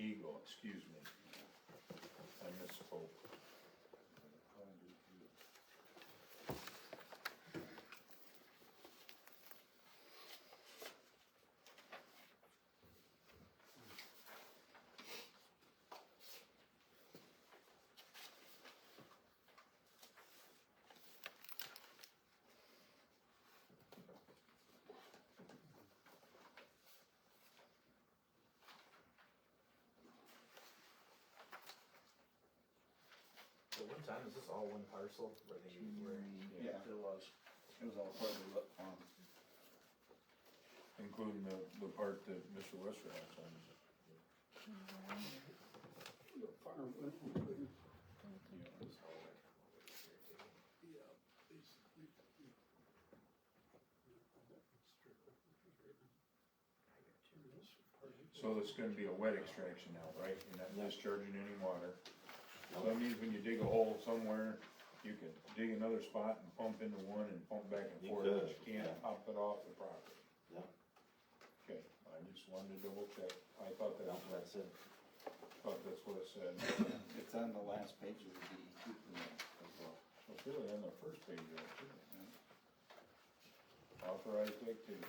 Eagle, excuse me. I misspoke. At one time, is this all one parcel where they were? Yeah, it was. It was all part of the farm. Including the part that Mr. Westerhoff owns. The farm, including. So it's gonna be a wet extraction now, right? You're not discharging any water. So that means when you dig a hole somewhere, you can dig another spot and pump into one and pump back and You forth, could, but you can't yeah. pump it off the property. Yeah, Okay, I just wanted to double check. I thought no, that's that's it. what it said. It's on the last page of the DEQ permit as well. It's really on the first page of it, too. Authorized activity.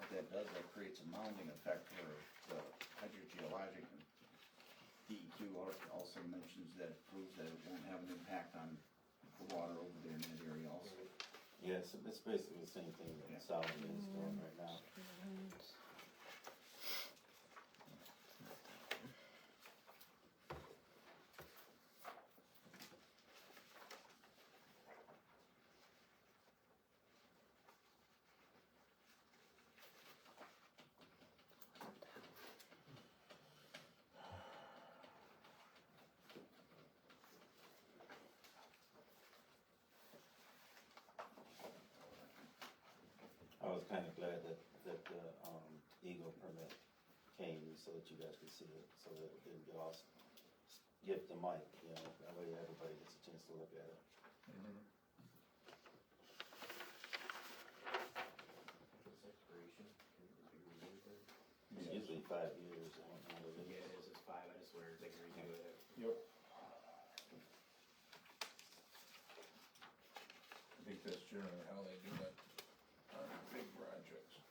What that does, that creates a mounding effect for the hydrogeologic. And DEQ also mentions that it proves that it won't have an impact on the water over there in that area also. Yeah, it's basically the same thing that Solomon is doing right now. I was kinda glad that the, Eagle permit came so that you guys could see it, so that it didn't get lost. Get the mic, you know, that way everybody gets a chance to look at it. This expiration, can it be renewed then? It's usually 5 years, I don't know what it Yeah, is. it is, it's 5, I just wondered if they can redo it. Yep. I think that's generally how they do it on big projects.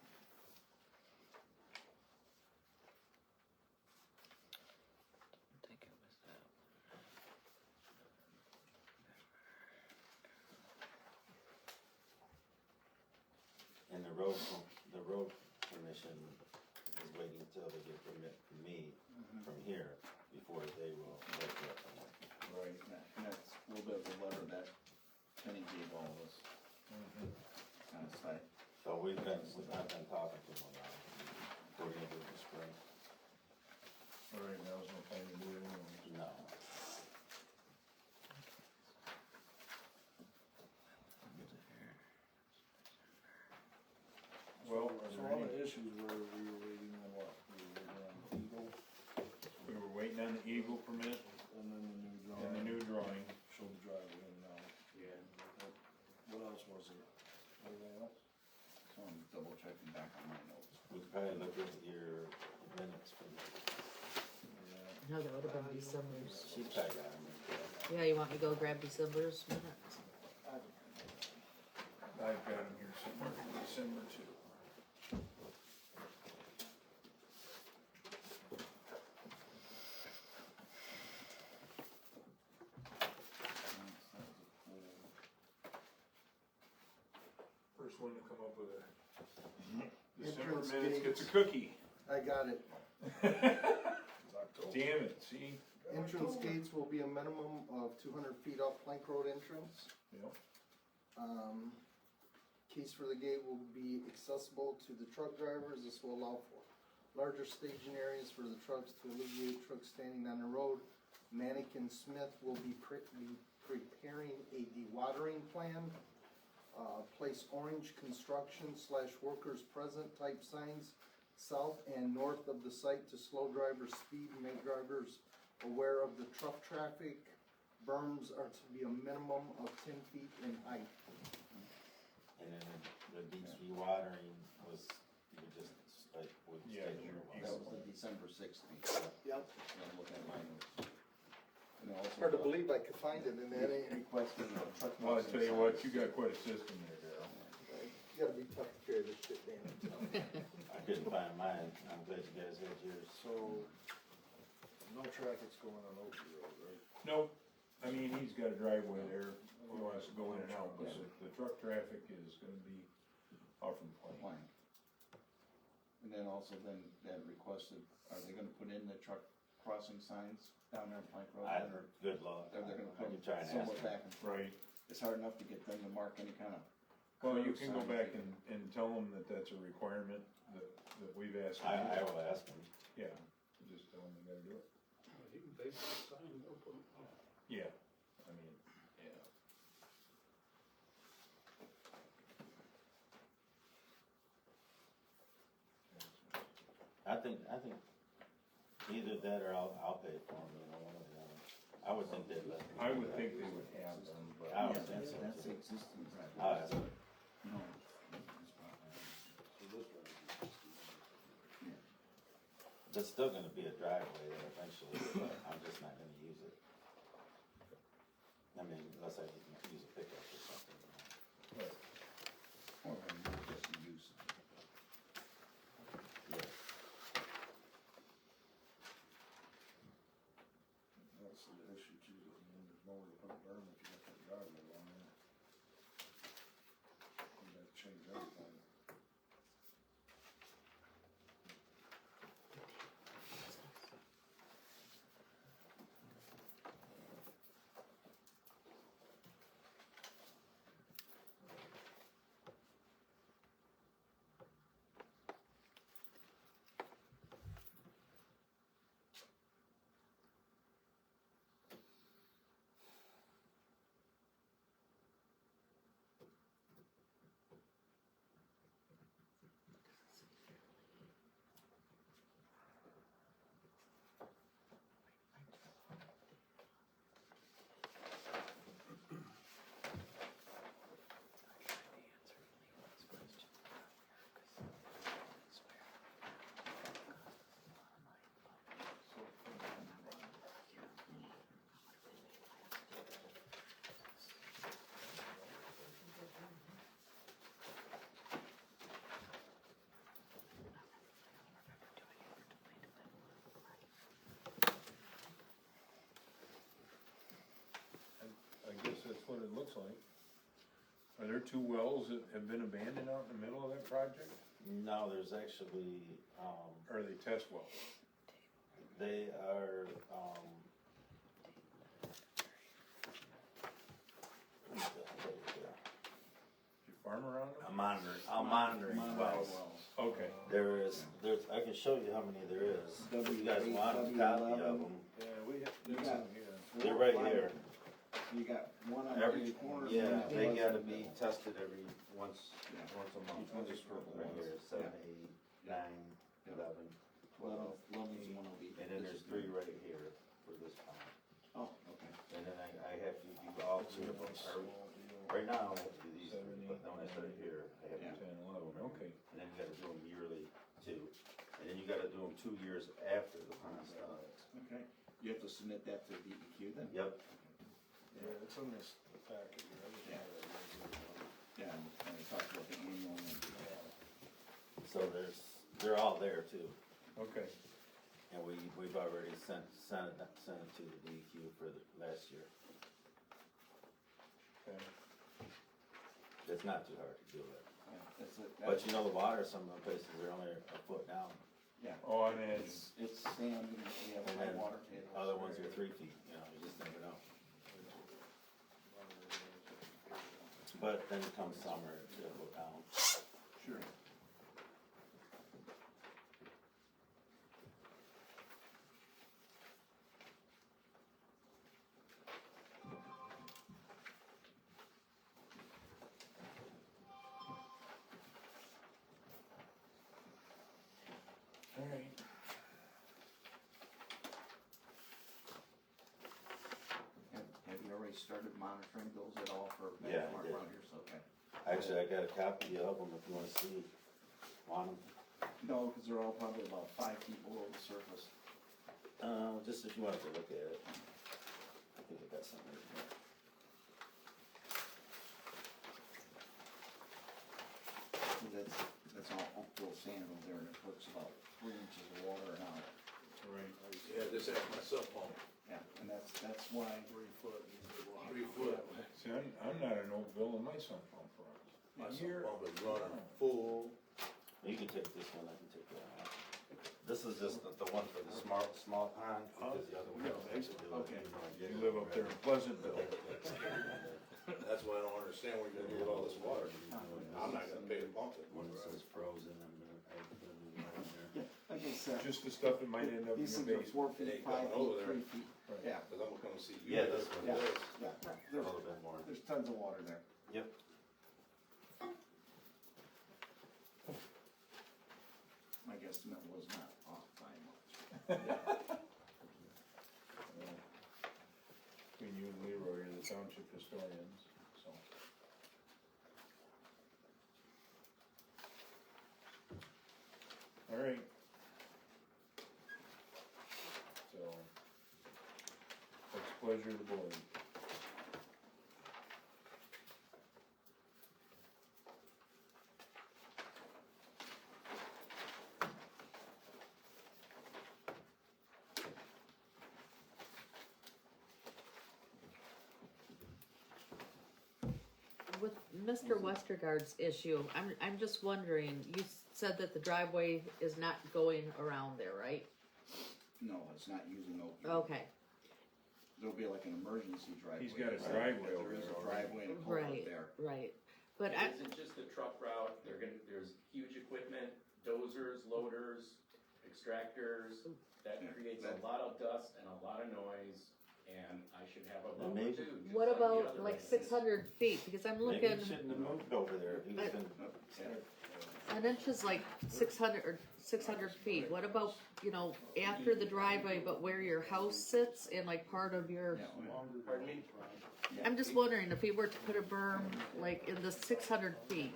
And the road commission is waiting until they get a permit from me, from here, before they will break that permit. Right. And that's a little bit of a letter that Kenny gave all of us, kind of site. So I've been talking to them about it, we're gonna do it in the spring. All right, now's no time to do it anyway. No. Well, So all the issues were, we were waiting on what? We were waiting on the Eagle, we were waiting on the Eagle permit and then the new drawing. and the new drawing. Show the driveway and now. Yeah. What else was it? Anything else? So I'm double checking back on my notes. We could probably look at your minutes from, Yeah. No, that would have been December's. she tagged on them. Yeah, you want me to go grab December's minutes? I've got them here somewhere in December too. First one to come up with a December Entrance minutes gates. gets a cookie. I got it. Damn it, see? Entrance gates will be a minimum of 200 feet off Plank Road entrance. Yep. Keys for the gate will be accessible to the truck drivers. This will allow for larger staging areas for the trucks to alleviate trucks standing on the road. Mannequin Smith will be preparing a dewatering plan. Place orange construction / workers present type signs south and north of the site to slow drivers' speed and make drivers aware of the truck traffic. Berms are to be a minimum of 10 feet in height. And then the beach rewatering was, you 60. Yep. I'm looking at my notes. And also, Hard to believe I could find it in that, ain't it? requesting a truck. Well, I crossing tell you what, signs. you got quite a system there, Darryl. You gotta be tough to carry this shit, damn it. I couldn't find mine, I'm glad you guys got yours. So, no traffic's going on Oakview Road, right? Nope, I mean, he's got a driveway there, he wants to go in and out, but the truck traffic is gonna be off from Plank. Plank. And then also then, that requested, are they gonna put in the truck crossing signs down there on Plank Road? I heard, good luck. Are they gonna I put can try and ask somewhat them. back and forth? Right, It's hard enough to get them to mark any kind of. well, you curve can go signs. back and tell them that that's a requirement that we've asked. them I to do. will ask them. Yeah, just tell them they gotta do it. You can pay for the sign, they'll put it up. Yeah, I mean, yeah. I think either that or I'll pay for them, you know, one or the other. I would think they'd let me. I would think they would have them, but. I would Yeah, think so that's the too. existing. I'll ask them. No. So this road is There's still gonna be a driveway there eventually, but I'm just not gonna use it. I mean, unless I can use a pickup or something. You know. Or just use. Yeah. That's the issue too, I mean, there's nowhere to put a berm if you got that driveway on there. You gotta change everything. I guess that's what it looks like. Are there two wells that have been abandoned out in the middle of that project? No, there's actually, Or are they test wells? they are, You farm around them? I'm monitoring wells. Okay, There's, I can show you how many there is. You guys want a copy of them? Yeah, we have, You there's got- some here. They're right here. You got one on Every, each corner. yeah, one they on gotta the be middle. tested once Yeah. a month. Each one's a purple Right one. here, 7, 8, 9, 11, 12, 11's one will be. and then there's 3 right here for this pond. Oh, okay. And then I have to do all 2 of them. Right now, I have to do these 3, but then when I start here, I have to, 10, 11, okay. and then you gotta do them yearly too. And then you gotta do them 2 years after the pond starts. Okay. You have to submit that to DEQ then? Yep, Yeah, it's in this packet here. I just have it. Yeah, and we talked about the annual and. so they're all there too. Okay, And we've already sent it to the DEQ for the last year. okay. It's not too hard to do it. Yeah, that's it. But you know, the water, some of the places are only a foot down. Yeah. Oh, I imagine. It's sand, and we have And high then water tables. Other ones are 3 feet, you know, you just never know. But then comes summer, it'll go down. Sure. Alright. Have you already started monitoring those at all for Yeah, I benchmark did. around here? So, okay. Actually, I got a copy of them if you wanna see. Want them? No, because they're all probably about 5 feet below the surface. Just if you wanted to look at it. I think I got something right here. That's all uphill sand over there, and it puts about 3 inches of water an hour. Right. Yeah, this has my cell phone. Yeah, and that's why, 3 foot. 3 foot. See, I'm not an old bill in my sump pump for us. My cell phone is running full. You can take this one, I can take that one. This is just the one for the small pond, because the other one has to do it. Okay. You live up there in Pleasantville. That's why I don't understand what you're gonna do with all this water. I'm not gonna pay to pump it. One that says frozen, and I put a new one in there. yeah, like I said, Just the stuff that might end up in these your things are 4 basement. feet, It ain't 5 coming over feet, there. 3 feet. Right. Yeah, Cause I'm gonna come see you. Yeah, this one, yeah, This. yeah. A There's, little bit more. there's tons of water there. Yep. My guesstimate was not off by much. Between you and Leroy are the township historians, so. All right. So, what's the pleasure of the board? With Mr. Westergaard's issue, I'm just wondering, you said that the driveway is not going around there, right? No, it's not using open. Okay, There'll be like an emergency driveway. He's got a Right. driveway over There is there a already. driveway and a culvert right, there. right. But It I, isn't just the truck route, there's huge equipment, dozers, loaders, extractors, that Yeah, creates that- a lot of dust and a lot of noise, and I should have a And bumper maybe- too. just what like the about other like residents. 600 feet, because I'm Maybe looking, he shouldn't have moved over there if he was gonna. an inch is like 600 or 600 feet. What about, after the driveway, but where your house sits and like part of your, Yeah, well, Pardon me? I'm just wondering if he were to put a berm like in the 600 feet,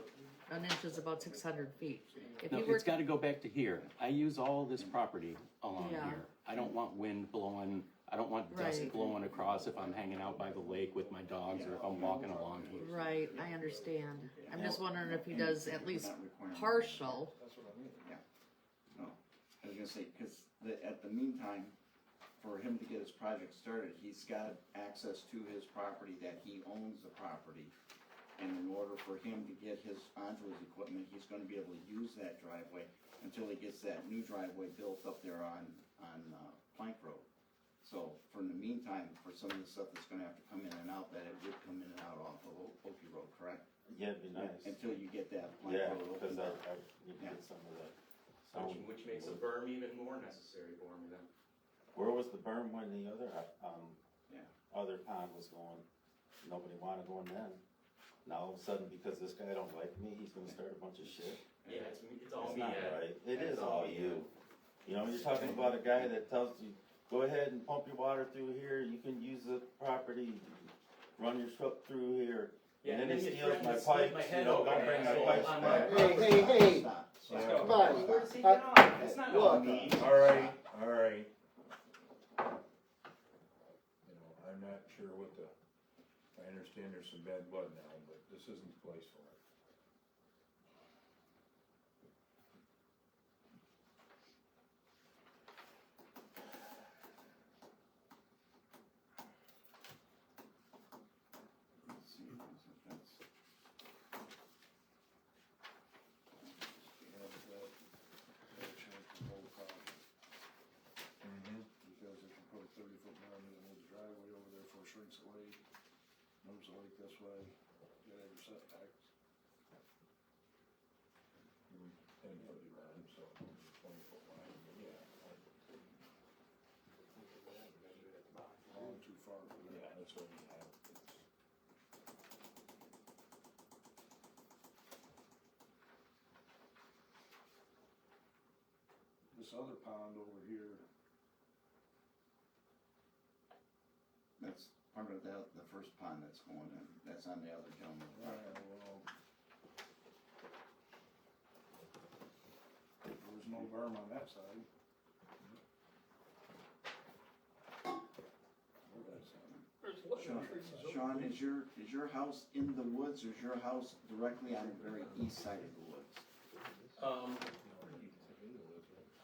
an inch is about 600 feet. If No, you were, it's gotta go back to here. I use all this property along Yeah. here. I don't want wind blowing, I don't want dust Right. blowing across if I'm hanging out by the lake with my dogs or if I'm walking along here. right, I understand. I'm just wondering if he does at least Not requiring- partial. No, I was gonna say, cause at the meantime, for him to get his project started, he's got access to his property, that he owns the property. And in order for him to get onto his equipment, he's gonna be able to use that driveway until he gets that new driveway built up there on Plank Road. So, for in the meantime, for some of the stuff that's gonna have to come in and out, that it would come in and out off of Okie Road, correct? Yeah, it'd be nice. Until you get that Plank Yeah, Road because opened I up. need to Yeah. get some of that. Which makes a berm even more necessary for me then. Where was the berm when the other, Yeah. other pond was going? Nobody wanted going then. Now all of a sudden, because this guy don't like me, he's gonna start a bunch of shit. Yeah, it's all It's me, not Ed. right. It It's is all you. You know, you're talking about a guy that tells you, go ahead and pump your water through here, you can use the property, run your truck through here. Yeah, And then he you steals threaten my to split pipes, my you head know, open, don't bring my asshole, pipes on back. my- Hey, Stop. Let's Stop. go. Come on. Where's he get off? It's not Look. on me. All right. You know, I'm not sure I understand there's some bad blood now, but this isn't the place for it. Let's see, that's. Change the whole project. Mm-hmm. Because if you put a 30-foot berm in the driveway over there for shrinks the lake, moves the lake this way, you gotta have your setbacks. 10-foot line, so 20-foot line, but yeah. Long too far for Yeah, that. that's what we have. This other pond over here, That's part of the first pond that's going in, that's on the other gentleman's property. well, there's no berm on that side. flooding Sean, trees. Sean, is your house in the woods, or is your house directly on the very east side of the woods?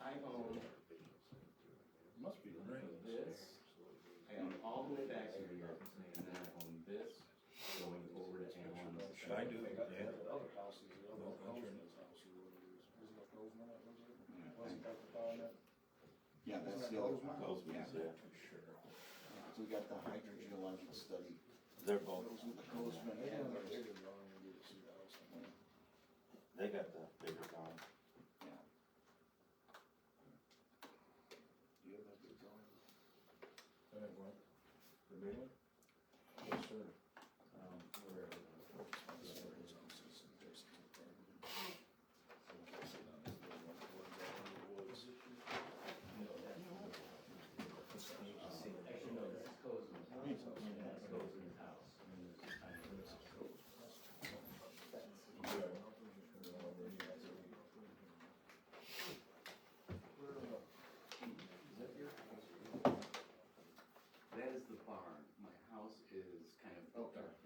I own Must be right. this, I own all the way back here, and then I own this going over to Allen's. I do, They got yeah. that other house, is the other Groveman's house or whatever it is. Isn't that Groveman that lives there? Wasn't that the fellow that? Yeah, that's the other Those house, ones, yeah. yeah. Sure. So we got the hydrogeologic study. They're both, Those are the Groveman. They Yeah, don't know, those- they didn't wrong, you to see the house somewhere. they got the bigger drawing. yeah. Do you have that big drawing? What? The big one? Yes, sir. Where are This is where his house is, and there's the property. So you can see that, it's the one that runs out in the woods. Actually, no, that's Cozeman's house. That's Cozeman's house. That is the barn. My house is kind of Okay. dark.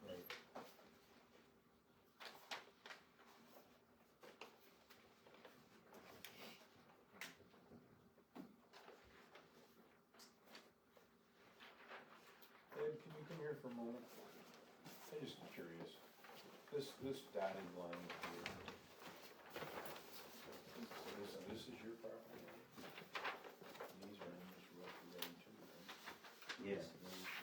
Right. Ed, can you come here for a moment? I'm just curious. This dotted line here. So this is your property? These are in this rough road too, right? Yes.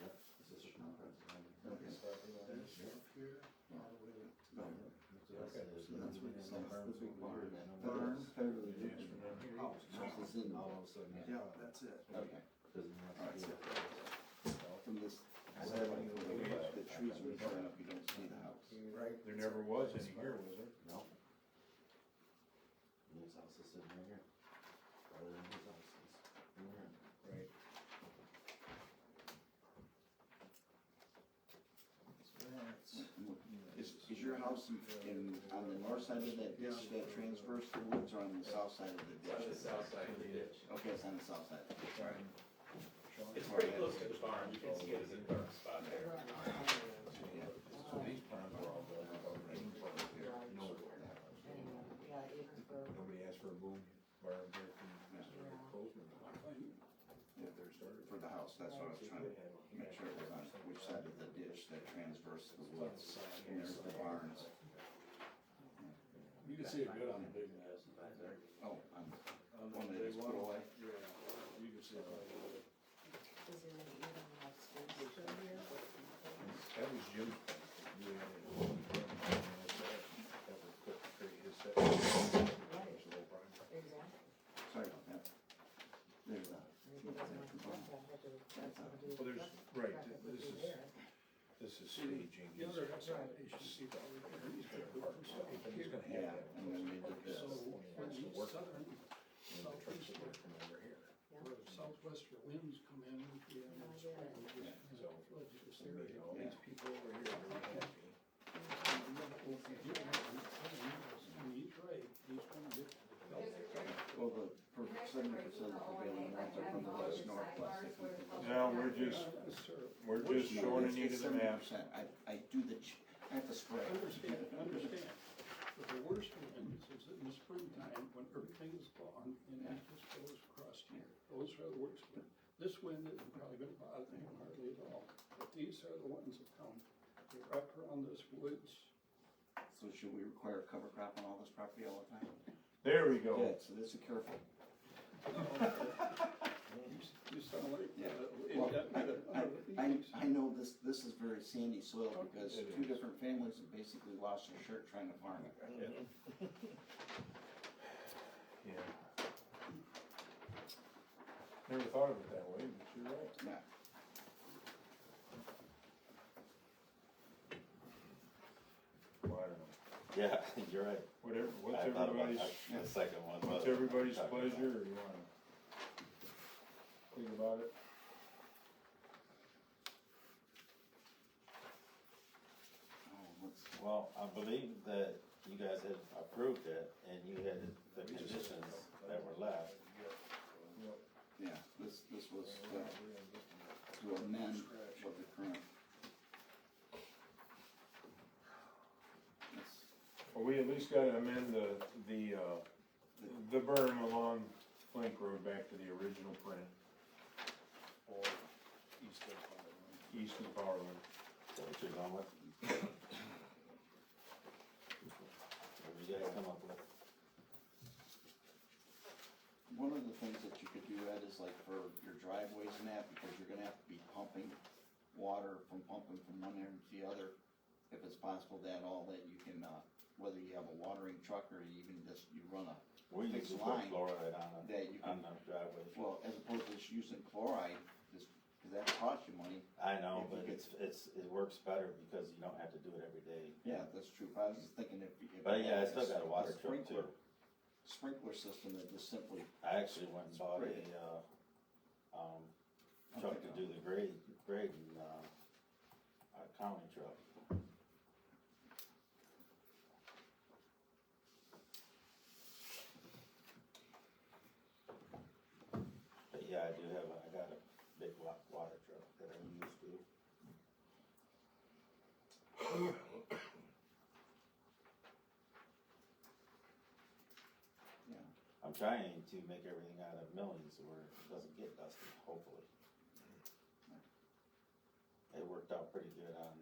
Yep. This is Sean President. Okay. Property line? This up here, all the way to. Okay. So that's what it says, the big barn. Barn. Barn, Beverly Yes, Hills. from down here. House, house is in the All barn. of a sudden, Yeah, that's it. Okay. doesn't have to Alright, be. so from this satellite photo, the trees are showing up, you don't see the house. Right. There never was any here, was there? No. And his house is sitting right here. Rather than his house is in here. Right. Is your house on the north side of that ditch that transverse the woods, or on the south side of the It's on the ditch? south side of the ditch. Okay, it's on the south side. Sean? It's pretty close to the barn. You can see it as a dark spot there. So these ponds are all built up on rain here. Nobody asked for a boom barn here from Mr. Postman. If they're started. For the house, that's what I was trying to make sure it was on which side of the ditch that transverse the woods, and there's the barns. You can see it good on the big map. Oh, on On one the that big is put one, away? yeah, you can see it right away. That was Jim's point. That was put to create his set. There's a little barn. Sorry about that. There's a. Well, there's, right, this is staging. The other side, He's you gonna see, park stuff, and he's gonna have Yeah, that. and then they did this. so When he when wants to these work, southern, and the trucks will work from over here. where southwestern winds come in, we have in spring, we just So, have floods this I mean, area. all these people over here are really happy. And he's right, he's gonna get. Well, the 70% of the prevailing winds are from the west northwest. If we can look. No, we're just showing a need of the map. 70%. I do the, I have to spray. Understand, but the worst winds is in the springtime, when everything is gone, and it just goes across here. Those are the worst winds. This wind isn't probably gonna bother him hardly at all, but these are the ones that come, they wrap around this woods. So should we require cover crop on all this property all the time? There we go. Good, so this is careful. You sound like, Yeah. in Well, that, I know this is very sandy soil because It two is. different families have basically lost their shirt trying to farm it. Yeah. Never thought of it that way, but you're right. Yeah. Well, I don't know. Yeah, you're right. Whatever, what's I thought about everybody's, that, the second one. what's but- everybody's pleasure, or you wanna think about it? Oh, let's, Well, I believe that you guys had approved it, and you had the conditions that were left. Yeah, this was to amend what the current. That's- Well, we at least gotta amend the berm along Flink Road back to the original print, Or east of Power Line. east of the power line. So what you're going with? What did you guys come up with? One of the things that you could do, Ed, is like for your driveways and that, because you're gonna have to be pumping water from one end to the other. If it's possible that all that you can, whether you have a watering truck or you even just, you run a We fixed used to put line fluoride that you on can, the driveways. well, as opposed to just using chloride, just, cause that costs you money. I know, If you but it works better because you don't have to do it every day. Yeah, that's true, but I was just thinking if. But you yeah, I had still got a water truck sprinkler- too. Sprinkler system that just simply, I actually went and bought a, truck to do the grading, a county truck. But yeah, I got a big water truck that I'm used to. yeah, I'm trying to make everything out of millions where it doesn't get dusty, hopefully. It worked out pretty good on,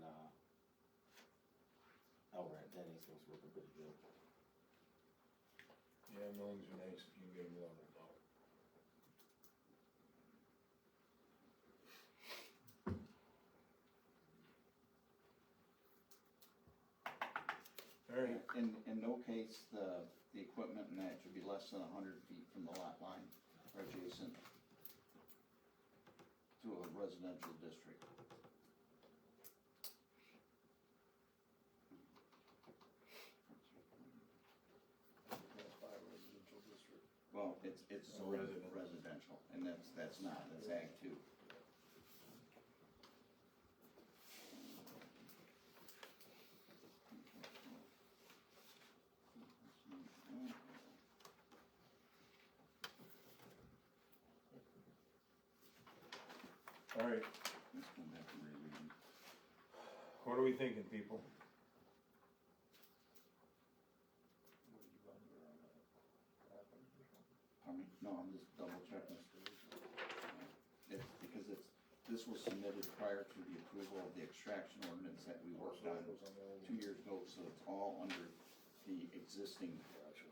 over at Denny's, it was working pretty good. Yeah, millings are nice if you can get them leveled out. Alright, in no case, the equipment and that should be less than 100 feet from the lot line or adjacent to a residential district. Class 5 residential district. Well, it's A residential. residential, and that's not, that's ag two. alright, Let's go back to rereading. what are we thinking, people? Pardon me? No, I'm just double checking. It's because this was submitted prior to the approval of the extraction ordinance that we worked on 2 years ago, so it's all under the existing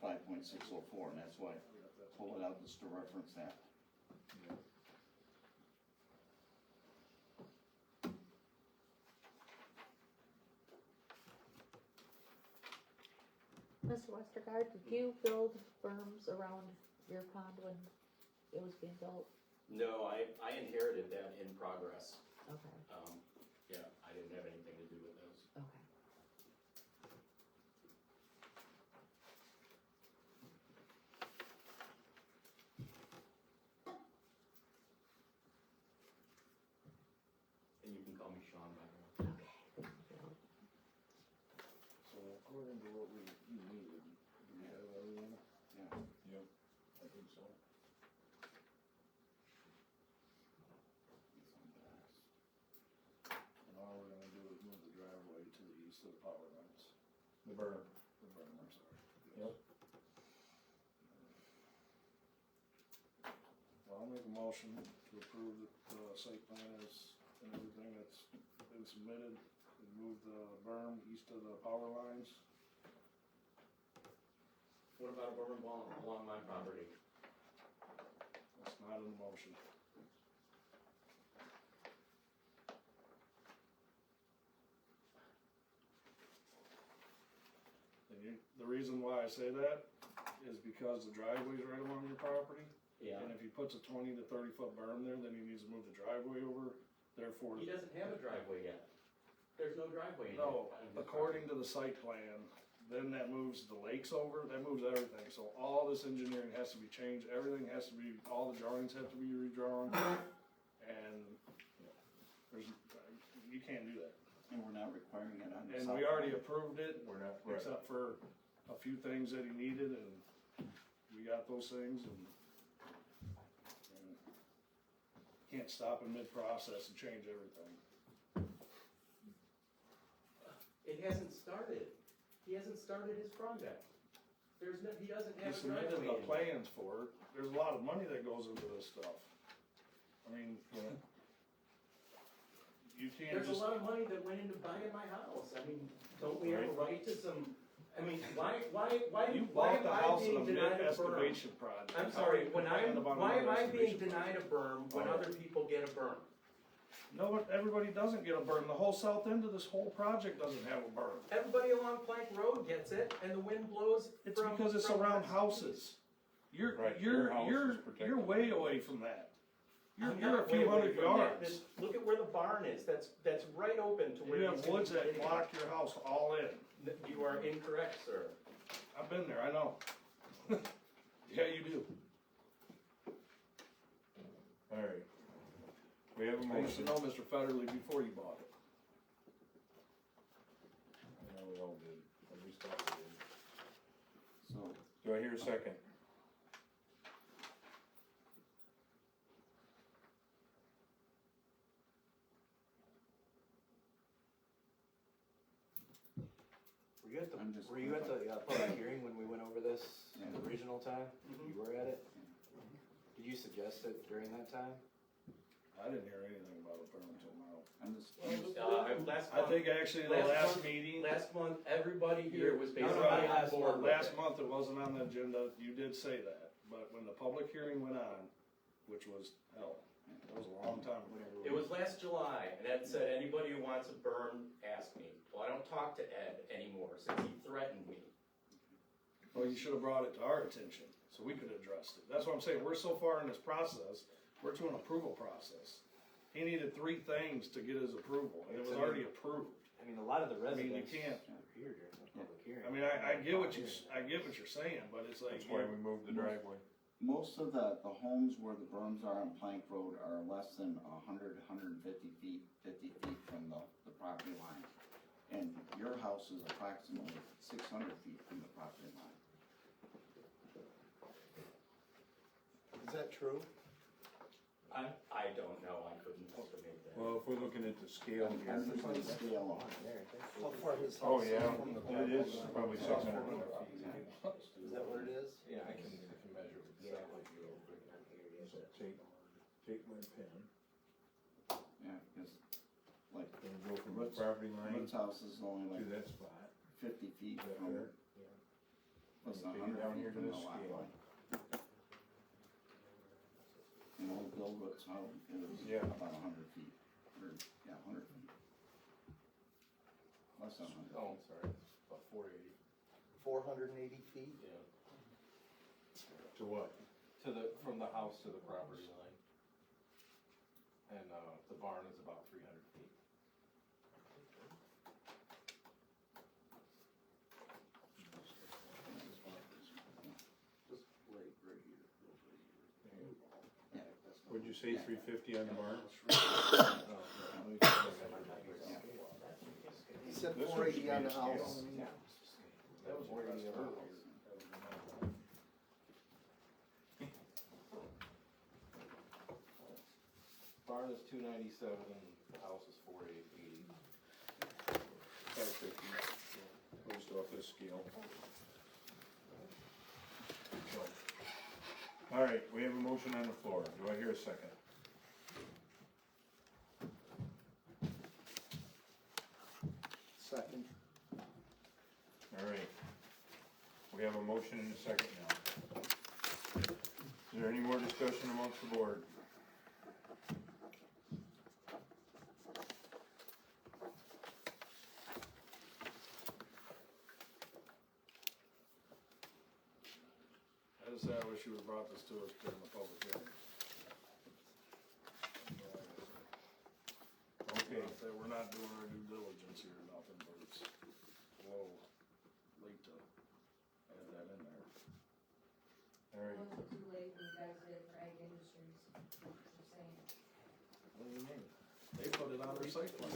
5.604, and that's why I pull it out just to reference that. Mr. Westergaard, did you build berms around your pond when it was being built? No, I inherited that in progress. Okay, Yeah, I didn't have anything to do with those. okay. And you can call me Sean, by the way. Okay, thank you. So according to what you needed, do we have everything? Yeah. Yep, I think so. And all we're gonna do is move the driveway to the east of the power lines. The berm. The berm, I'm sorry. Yep. Well, I'll make a motion to approve the site plan as, and everything that's been submitted, and move the berm east of the power lines. What about a berm along my property? That's not in the motion. And the reason why I say that is because the driveway's right along your property. Yeah. And if he puts a 20 to 30 foot berm there, then he needs to move the driveway over, therefore. He doesn't have a driveway yet. There's no driveway in No, in his according to the site plan, then that moves the lakes over, that moves everything, so all this engineering has to be changed, everything has to be, all the drawings have to be redrawn. And there's, you can't do that. And we're not requiring it on the And south we already line. approved it, We're not, right. except for a few things that he needed, and we got those things, and can't stop in mid-process and change everything. It hasn't started. He hasn't started his project. He doesn't He have a submitted driveway the anymore. plans for it, there's a lot of money that goes into this stuff. I mean, you can't There's a just, lot of money that went into buying my house. I mean, don't we have a right to some, I mean, why you why bought the am I house in being a denied a berm? mid-excavation project. I'm How sorry, are you when complaining about why am another I being excavation denied a berm when Oh. other people get a berm? No, but everybody doesn't get a berm. The whole south end of this whole project doesn't have a berm. Everybody along Plank Road gets it, and the wind blows It's from. because it's from around west. houses. You're, Right, your house is protected. you're way away from that. You're I'm a not few way away hundred from that. yards. Just look at where the barn is. That's right open to where You he's have gonna woods be that getting block your house all in. it. You are incorrect, sir. I've been there, I know. Yeah, you do. Alright. We have a I used to motion. know Mr. Federley before you bought it. Yeah, we all did, at least I did. So, Do I hear a second? Were you at the public hearing when we went over this Yeah. the original time? Mhm. You were at it? Did you suggest it during that time? I didn't hear anything about a berm until now. I'm just, Last I month, think actually the Last last month- mean, last month, everybody here was No, basically no, on last board with last it. month it wasn't on the agenda, you did say that, but when the public hearing went on, which was hell, that was a long time ago. It was last July, and Ed said, anybody who wants a berm, ask me. Well, I don't talk to Ed anymore since he threatened me. Well, you should have brought it to our attention, so we could have addressed it. That's what I'm saying, we're so far in this process, we're to an approval process. He needed 3 things to get his approval, and it was already approved. I mean, a lot of the I mean, you residents can't, were here during the public hearing. I mean, I get what you're saying, but it's like. That's why we moved the driveway. most of the homes where the berms are on Plank Road are less than 150 feet, 50 feet from the property line. And your house is approximately 600 feet from the property line. Is that true? I don't know, I couldn't estimate that. Well, if we're looking at the scale here. I'm just gonna scale on. How far his Oh, house is yeah, from the it is probably 600 feet. Is that what it is? Yeah, I can measure with the satellite view. So take my pen, Yeah, because like and go from the property line Rick's house is only to like that spot. 50 feet Is that from, fair? less And than take it 100 down feet here to from the this lot scale. line. And old Bill Rick's house is Yeah. about 100 feet, or, yeah, 100 feet. Less than 100. Oh, I'm sorry, it's about 480. 480 feet? Yeah. To what? From the house to the property line. And, the barn is about 300 feet. Just right here. Yeah, that's not- What'd you say, 350 on the barn? He said This one 480 should be on a the scale. house. That was where he ever. Barn is 297 and the house is 480. 550, based off this scale. All right, we have a motion on the floor. Do I hear a second? Second. All right. We have a motion and a second now. Is there any more discussion amongst the board? I just I wish you would've brought this to us during the public hearing. Okay, That we're not doing our due diligence here or nothing, but it's a little late to add that in there. all right. Was it too late when you guys did for Ag Industries? Just saying. What do you mean? They put it on their site plan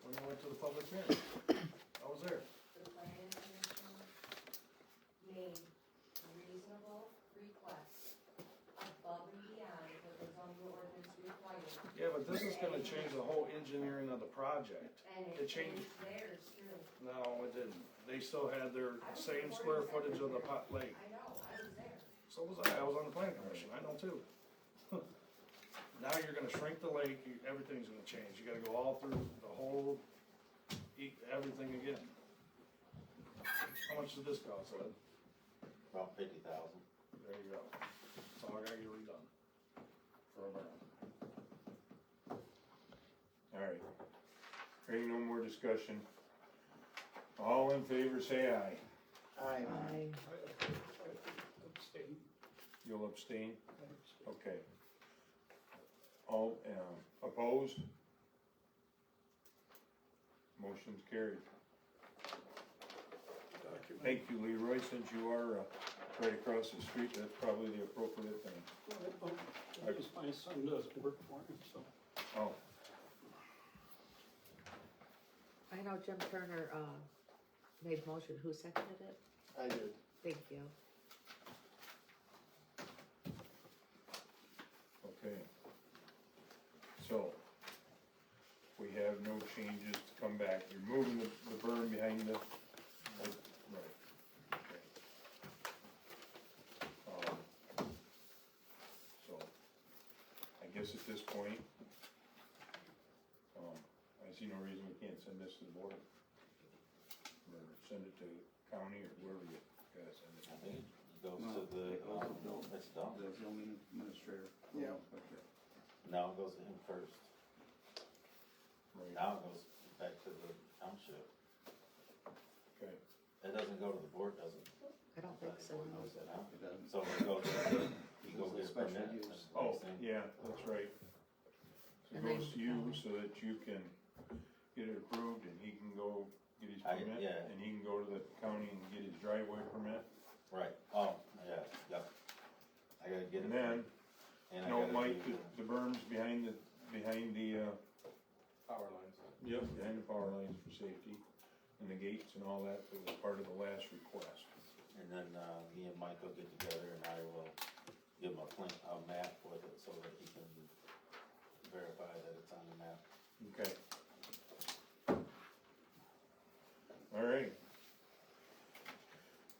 when they went to the public hearing. I was there. The planning commission, Yeah, but this is gonna change the whole engineering of the project. And It changed, theirs too. no, it didn't. They still had their same square footage of the pot lake. I know, I was there. So was I was on the planning commission, I know too. Now you're gonna shrink the lake, everything's gonna change, you gotta go all through the whole, everything again. How much did this cost, Ed? About 50,000. There you go. That's all I gotta get redone. For a burn. Alright. Hearing no more discussion. All in favor, say aye. Aye. I, I abstain. You'll abstain? I abstain. Okay. All, opposed? Motion's carried. Document. Thank you, Leroy, since you are, right across the street, that's probably the appropriate thing. Well, at least my son doesn't work for him, so. Oh, I know Jim Turner, made motion, who seconded it? I did. Thank you. okay. So, we have no changes to come back. You're moving the berm behind the, right. Okay. So, I guess at this point, I see no reason we can't send this to the board. Or send it to county or wherever you guys send it. I think it goes No, to the, it goes to Bill. it's done. The zoning administrator. Yeah. Okay. Now it goes to him first. Right. Now it goes back to the township. Okay, It doesn't go to the board, does it? I don't think so. Board knows that now. It doesn't. So it goes to, you go Goes to get a special permit. use. oh, yeah, that's right. So it And then goes to you county. so that you can get it approved and he can go get his I- permit. yeah. And he can go to the county and get his driveway permit. Right, oh, yeah, yep. I gotta get it. And then, and I no, gotta Mike, do the berms behind the, Power lines. yep, behind the power lines for safety. And the gates and all that, that was part of the last request. And then, me and Mike will get together and I will give him a map with it so that he can verify that it's on the map. Okay. Alright.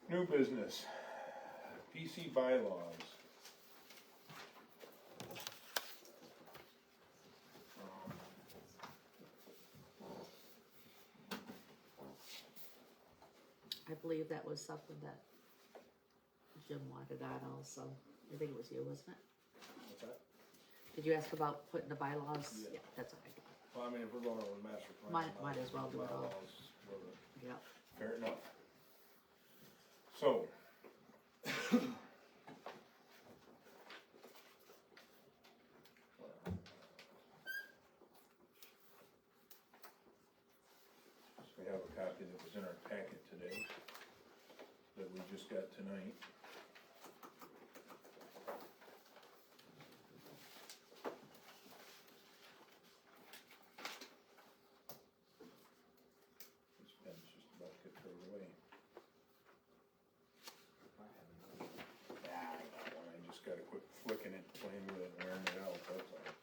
New business. PC bylaws. I believe that was something that Jim wanted on also. I think it was you, wasn't it? What's that? Did you ask about putting the bylaws? Yeah. That's what I got. Well, I mean, if we're going over the master plan. Might as well do it all. bylaws, whatever. Yep. Fair enough. So. We have a copy that was in our packet today, that we just got tonight. This pen's just about to get thrown away. Yeah, I got one, I just gotta quit flicking it, playing with it, and wearing it out, that's all.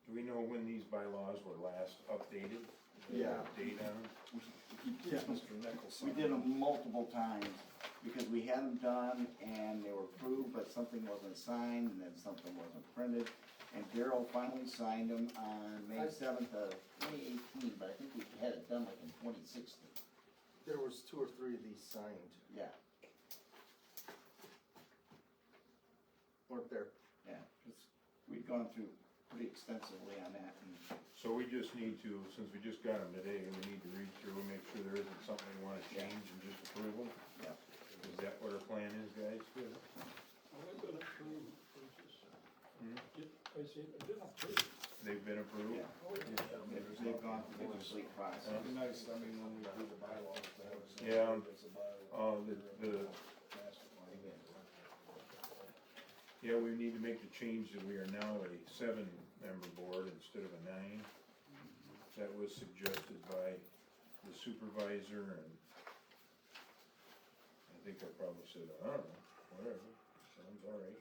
Do we know when these bylaws were last updated? Is there a Yeah. Date on them? Yeah, Mr. Nicholson. we did them multiple times, because we had them done and they were approved, but something wasn't signed, and then something wasn't printed. And Daryl finally signed them on May 7th of 2018, but I think we had it done like in 2016. There was 2 or 3 of these signed, Yeah, weren't there? yeah, 'cause we'd gone through pretty extensively on that, and So we just need to, since we just got them today, we need to read through and make sure there isn't something we wanna change and just approve them? yeah. Is that what our plan is, guys? Well, I've been approved, purchase. Hmm? I say, I've been approved. They've been approved? Yeah. They've gone through the complete process. It'd be nice, I mean, when we do the bylaws, to have it said Yeah. it's a bylaw. The Master plan. Yeah, we need to make the change that we are now a 7-member board instead of a 9. that was suggested by the supervisor, and I think I probably said, I don't know, whatever, sounds alright.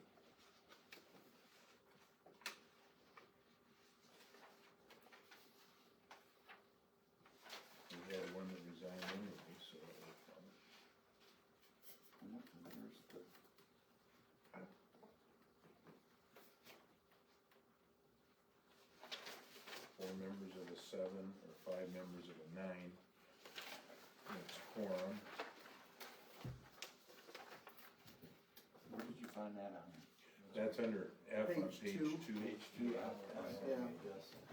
We had one that resigned anyway, so that was fun. There's the, Four members of a 7, or 5 members of a 9. That's quorum. where did you find that on? That's under F on Page page two. 2. Yeah. Yeah.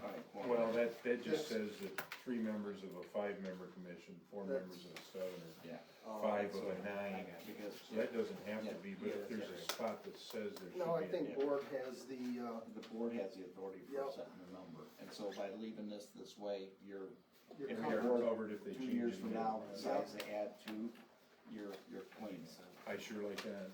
Alright, Well, that just That's- says that 3 members of a 5-member commission, 4 That's- members of a 7, or yeah. 5 of a 9. Because So that doesn't have to Yeah, be, but yeah, if there's a yeah. spot that says there No, I should be. think board has the, the board has the authority for Yep. setting the number, and so by leaving this way, you're, your if We your are board covered if they 2 change years it. from now decides to add 2, you're clean. I sure like that.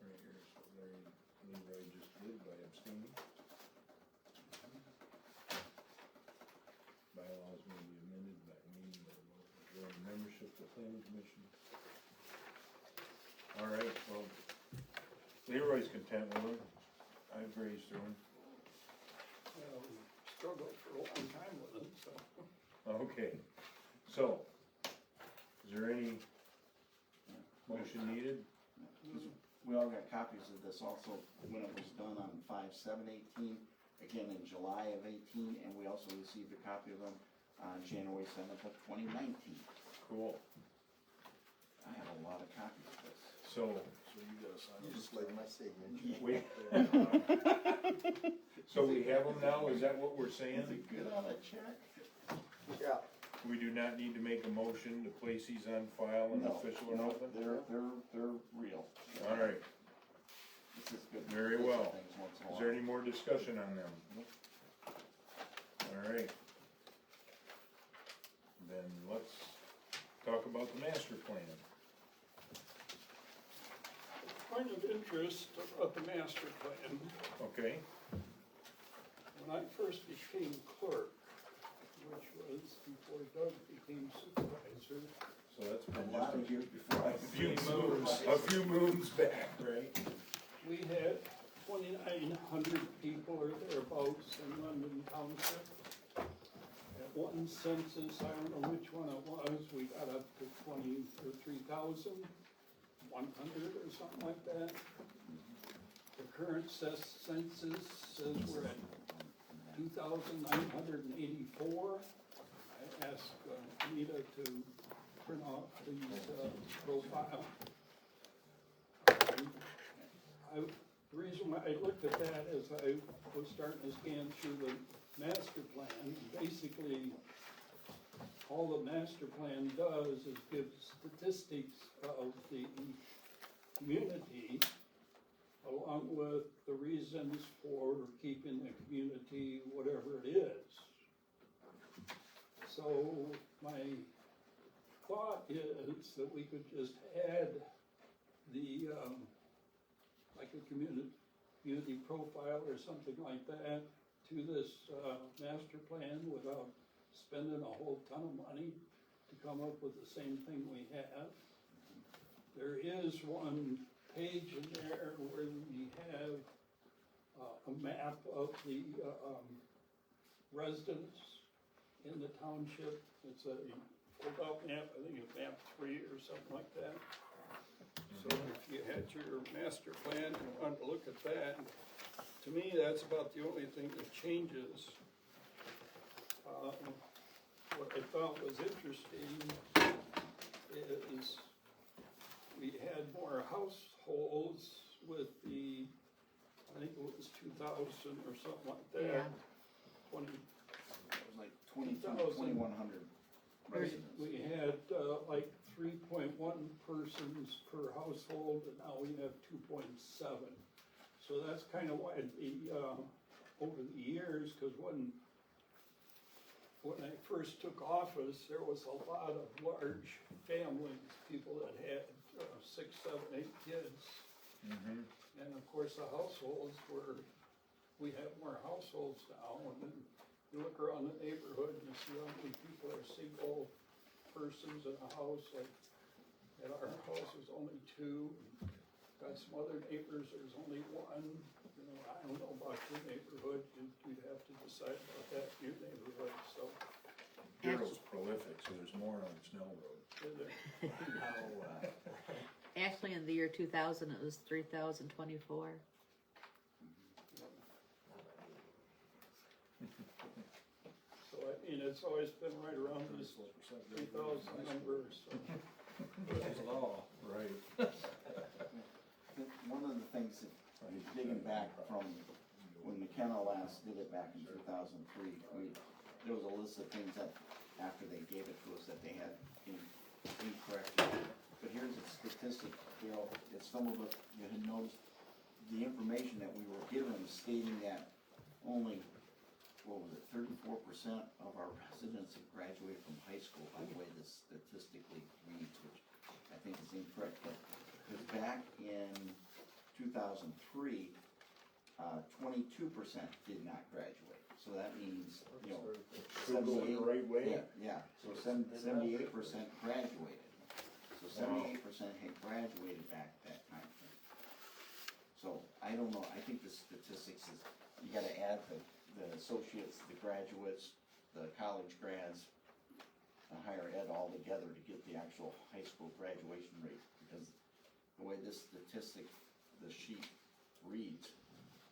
Right here's what Leroy just did by abstaining. Bylaws may be amended by means of joint membership of the planning commission. Alright, well, Leroy's content with them. I've grazed through them. Struggled for a long time with it, so. Okay, so, is there any motion needed? We all got copies of this also when it was done on 5/7/18, again in July of 18, and we also received a copy of them on January 7th of 2019. Cool. I have a lot of copies of this. So, so you gotta sign just like my signature. we, so we have them now, is that what we're saying? Is it good on a check? Yeah, We do not need to make a motion to place these on file and No, official or no, nothing? they're real. Alright, This is good. Very These well. things once in a is there while. any more discussion on them? Alright. Then let's talk about the master plan. Point of interest about the master plan, Okay, when I first became clerk, which was before Doug became supervisor, so that's been A lot of years before I a few moons back, right? we had 2,900 people or thereabouts in London Township. At one census, I don't know which one it was, we got up to 23,100 or something like that. The current census says we're at 2,984. I asked Anita to print off these profile. The reason why I looked at that is I was starting to scan through the master plan. Basically, all the master plan does is give statistics of the community along with the reasons for keeping the community whatever it is. So my thought is that we could just add the, like a community profile or something like that to this master plan without spending a whole ton of money to come up with the same thing we have. There is one page in there where we have a map of the residents in the township. It's a fold-out map, I think it's map 3 or something like that. So if you had your master plan and wanted to look at that, to me, that's about the only thing that changes. What I thought was interesting is we had more households with the, I think it was 2,000 or something like that. Yeah. 20, It was like 2,000. 2,100 residents. we had, like 3.1 persons per household, and now we have 2.7. So that's kind of why over the years, because when I first took office, there was a lot of large families, people that had 6, 7, 8 kids. Mhm. And of course, the households we have more households now, and then you look around the neighborhood and you see how many people are single persons in a house, like at our house there's only 2. Got some other neighbors, there's only 1. You know, I don't know about your neighborhood, you'd have to decide about that in your neighborhood, so. Daryl's prolific, so there's more on Snell Road. Actually, in the year 2000, it was 3,024. So I mean, it's always been right around this 3,000 number, so. Right. One of the things that, digging back from when McKenna last did it back in 2003, there was a list of things that, after they gave it to us, that they had incorrect. But here's a statistic, Daryl, it's some of it, you had noticed, the information that we were given stating that only, what was it, 34% of our residents have graduated from high school, by the way this statistically reads, which I think is incorrect, but, because back in 2003, 22% did not graduate, so that means, you know, Still going the right way? yeah, so 78% graduated. So 78% had graduated back at that time frame. So, I don't know, I think the statistics is, you gotta add the associates, the graduates, the college grads, the higher ed all together to get the actual high school graduation rate, because the way this statistic, the sheet reads,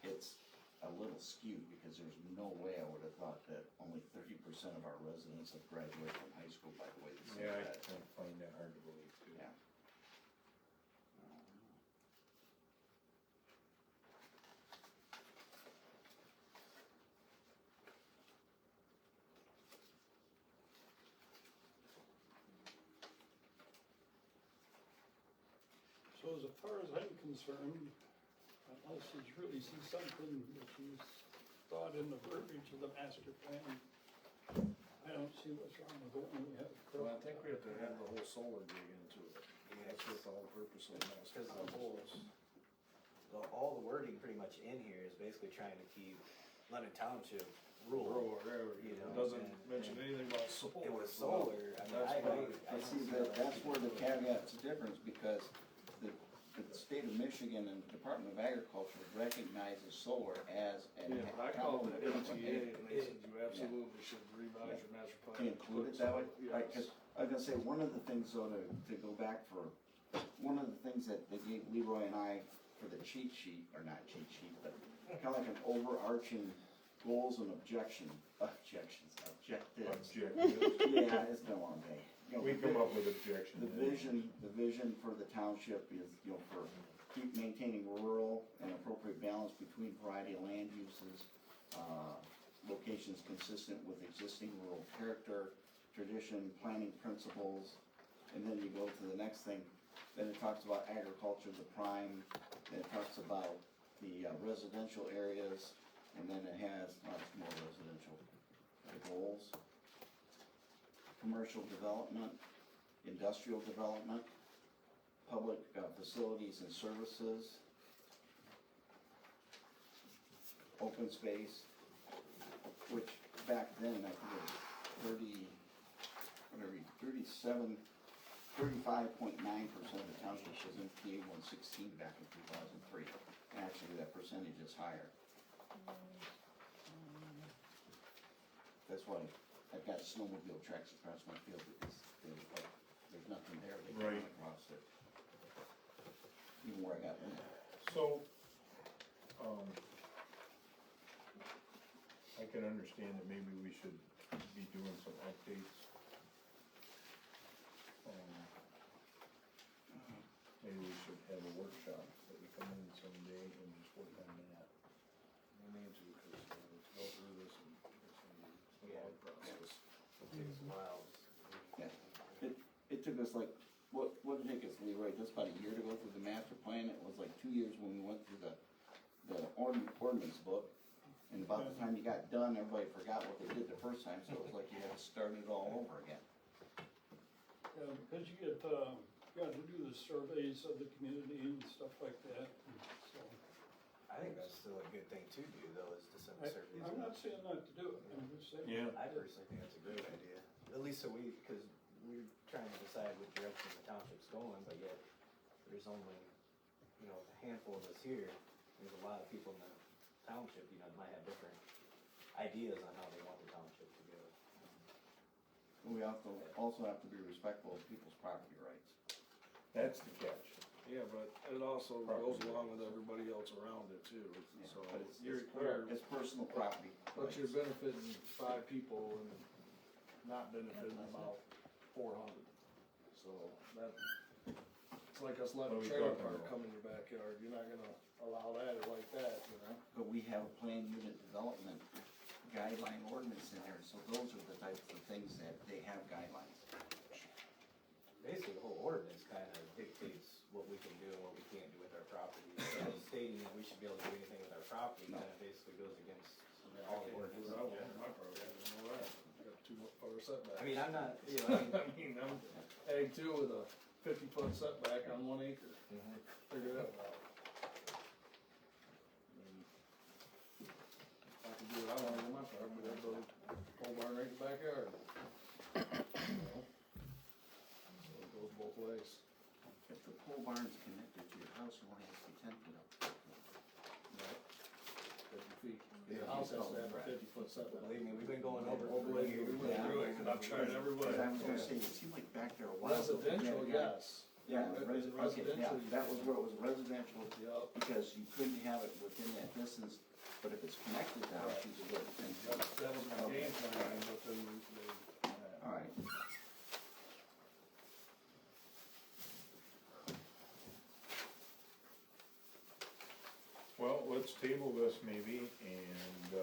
it's a little skewed, because there's no way I would have thought that only 30% of our residents have graduated from high school, by the way this Yeah, I is. kind of find that hard to believe too. Yeah. So as far as I'm concerned, unless you really see something that you thought in the verbiage of the master plan, I don't see what's wrong with it when we have. Well, I think we have to have the whole solar dig into it. That's what the whole purpose of the master Because plan the whole, is. all the wording pretty much in here is basically trying to keep Leonard Township rural. Rural area, You know, it doesn't and- mention anything about solar. It was solar, I mean, That's I why- agree. I see that's where the caveat's difference, because the state of Michigan and Department of Agriculture recognizes solar as an. Yeah, I called the economic MTA and they said development. you absolutely should revise your master plan. To include it that way, Yes. right, cause I was gonna say, one of the things though, to go back for, one of the things that they gave Leroy and I for the cheat sheet, or not cheat sheet, but kinda like an overarching goals and objectives. Objectives. Yeah, it's been a long day. You know, We come up with objections. the vision for the township is, you know, for keep maintaining rural and appropriate balance between variety of land uses, locations consistent with existing rural character, tradition, planning principles, and then you go to the next thing, then it talks about agriculture, the prime, then it talks about the residential areas, and then it has, more residential goals. Commercial development, industrial development, public facilities and services, open space, which back then, I think it was 35.9% of the township was in PA 116 back in 2003. Actually, that percentage is higher. That's why I've got snowmobile tracks across my field, because there's nothing there, they can run Right. across it. Even where I got one. So, I can understand that maybe we should be doing some updates. Maybe we should have a workshop that we come in someday and just work on that. We need to, cause, to go through this and it's a long process. It takes a while. Yeah, it took us like, what did it take us, Leroy, just about a year to go through the master plan, it was like 2 years when we went through the ordinance book. And about the time you got done, everybody forgot what they did the first time, so it was like you had to start it all over again. Yeah, because you got to do the surveys of the community and stuff like that, so. I think that's still a good thing to do, though, is to send surveys. I'm not saying not to do it, I'm just saying. Yeah. I personally think that's a great idea. At least so because we're trying to decide what direction the township's going, but yet there's only, a handful of us here. There's a lot of people in the township, might have different ideas on how they want the township to go. We also have to be respectful of people's property rights. That's the catch. Yeah, but it also goes along with everybody else around it too, Yeah, so. but you're it's personal property. But you're benefiting 5 people and not benefiting about 400. So that, it's like us letting a What are we trailer talking park about? come in your backyard, you're not gonna allow that or like that, But we have a planned unit development guideline ordinance in there, so those are the types of things that they have guidelines. Basically, the whole ordinance kind of dictates what we can do and what we can't do with our property. So stating that we should be able to do anything with our property kind of basically goes against all the ordinances. I want my property, I know that, I got 2 foot setback. I mean, I'm not, I'm ag 2 with a 50-foot setback on 1 acre, figure that out. If I could do what I wanted with my property, I'd build a pole barn right in the backyard. So it goes both ways. If the pole barn's connected to your house, you only have to be 10 feet up. Right. 50 feet. The house has to have a 50-foot setback. believe me, we've been going over it Oh, for believe me, we went years. through it, 'cause I've tried every way. Because I was gonna say, it seemed like back there a while ago. Residential, yes. Yeah, Residential, yeah, that was where it was residential, Yep. because you couldn't have it within that distance, but if it's connected now, you could go to 10 feet. That was my game plan, but then they. Alright. Well, let's table this maybe and,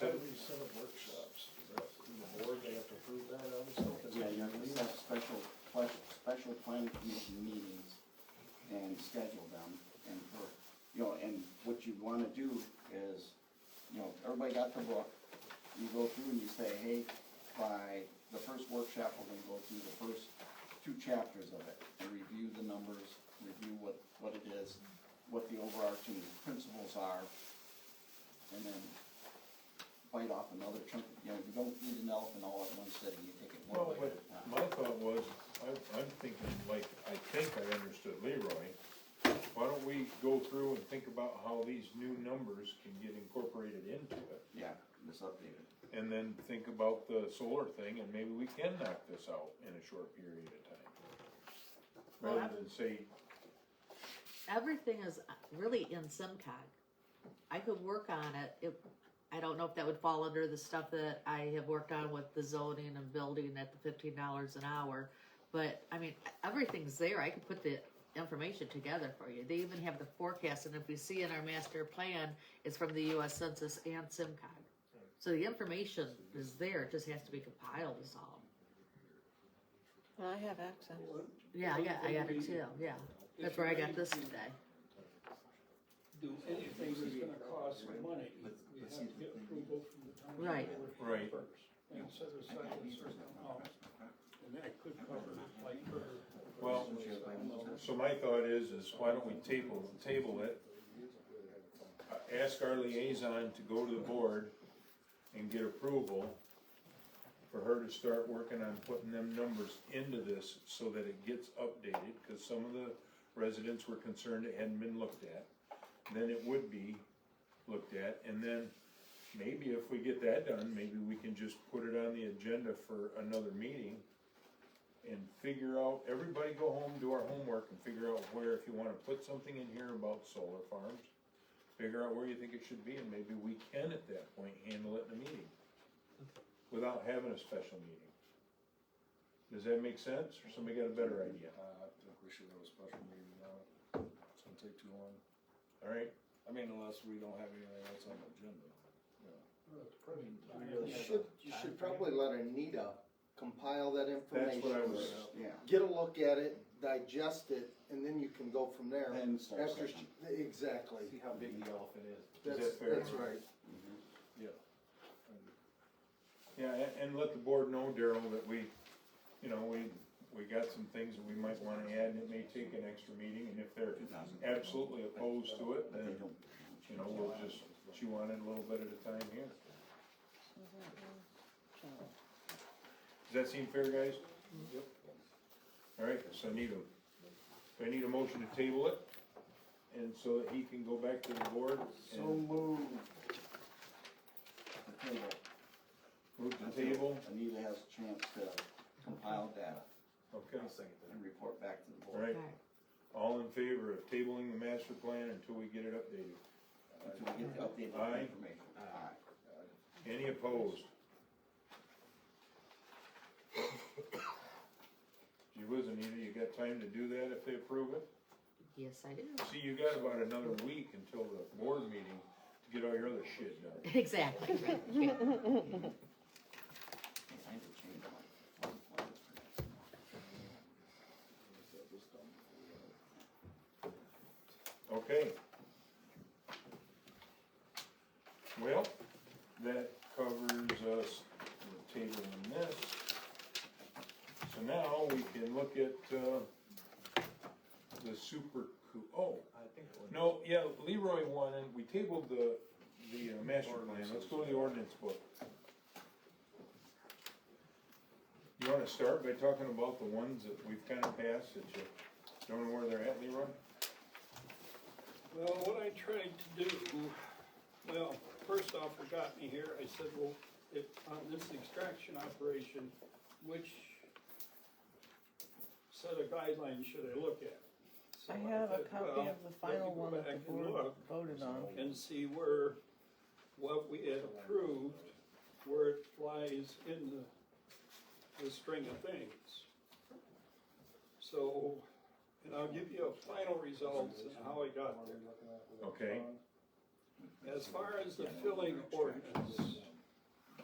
How do we set up workshops? Is that through the board, they have to approve that, obviously? 'Cause Yeah, you have to set special planning commission meetings and schedule them, and and what you wanna do is, everybody got the book, you go through and you say, hey, by the first workshop, we're gonna go through the first 2 chapters of it, and review the numbers, review what it is, what the overarching principles are, and then bite off another chunk, you don't eat an elephant all at one sitting, you take it one well, bite but at a time. my thought was, I'm thinking like, I think I understood Leroy. Why don't we go through and think about how these new numbers can get incorporated into it? Yeah, just update it. And then think about the solar thing, and maybe we can knock this out in a short period of time. Well, Rather than say, Everything is really in SimCog. I could work on it. I don't know if that would fall under the stuff that I have worked on with the zoning and building at the $15 an hour. But, I mean, everything's there. I could put the information together for you. They even have the forecast, and if you see in our master plan, it's from the US Census and SimCog. So the information is there, it just has to be compiled is all. I have access. Yeah, I got it too, yeah. That's where I got this today. Do anything that's gonna cost money, we have to get approval from the township Right. board Right. first. And set aside a certain amount, and that could cover like for. well, so my thought is why don't we table it? Ask our liaison to go to the board and get approval for her to start working on putting them numbers into this so that it gets updated, cause some of the residents were concerned it hadn't been looked at. Then it would be looked at, and then maybe if we get that done, maybe we can just put it on the agenda for another meeting and figure out, everybody go home, do our homework and figure out where, if you wanna put something in here about solar farms, figure out where you think it should be, and maybe we can at that point handle it in a meeting without having a special meeting. Does that make sense, or somebody got a better idea? I think we should have a special meeting on it. It's gonna take too long. Alright, I mean, unless we don't have anything else on the agenda. Well, at the present time. You should probably let Anita compile that information. that's what I was, Yeah. Get a look at it, digest it, and then you can go from there. Then start After session. Exactly. See how big the elephant is. that fair? That's right. Yeah. yeah, and let the board know, Daryl, that we, you know, we got some things that we might wanna add, and it may take an extra meeting, and if they're absolutely opposed to it, then, you know, we'll just chew on it a little bit at a time here. Does that seem fair, guys? Yep. Alright, so I need a motion to table it, and so that he can go back to the board So and moved. The table. move the table, Anita has a chance to compile data okay? and report back to the board. Alright, all in favor of tabling the master plan until we get it updated? Until we get the updated Aye. information. Aye. Any opposed? Gee whiz, Anita, you got time to do that if they approve it? Yes, I do. See, you got about another week until the board meeting to get all your other shit done. Exactly. I had to change my phone plan. Okay. Well, that covers us, the table in this. So now we can look at, the super oh, I think it was. no, yeah, Leroy wanted, we tabled the master plan, let's go to the ordinance book. You wanna start by talking about the ones that we've kinda passed, that you don't know where they're at, Leroy? Well, what I tried to do, well, first off, what got me here, I said, well, if, on this extraction operation, which set of guidelines should I look at? So I have a thought, copy well, of the final let me go one that back the and board look voted on. and see where, what we had approved, where it flies in the string of things. So, and I'll give you a final results and how I got there. Okay. As far as the filling ordinance,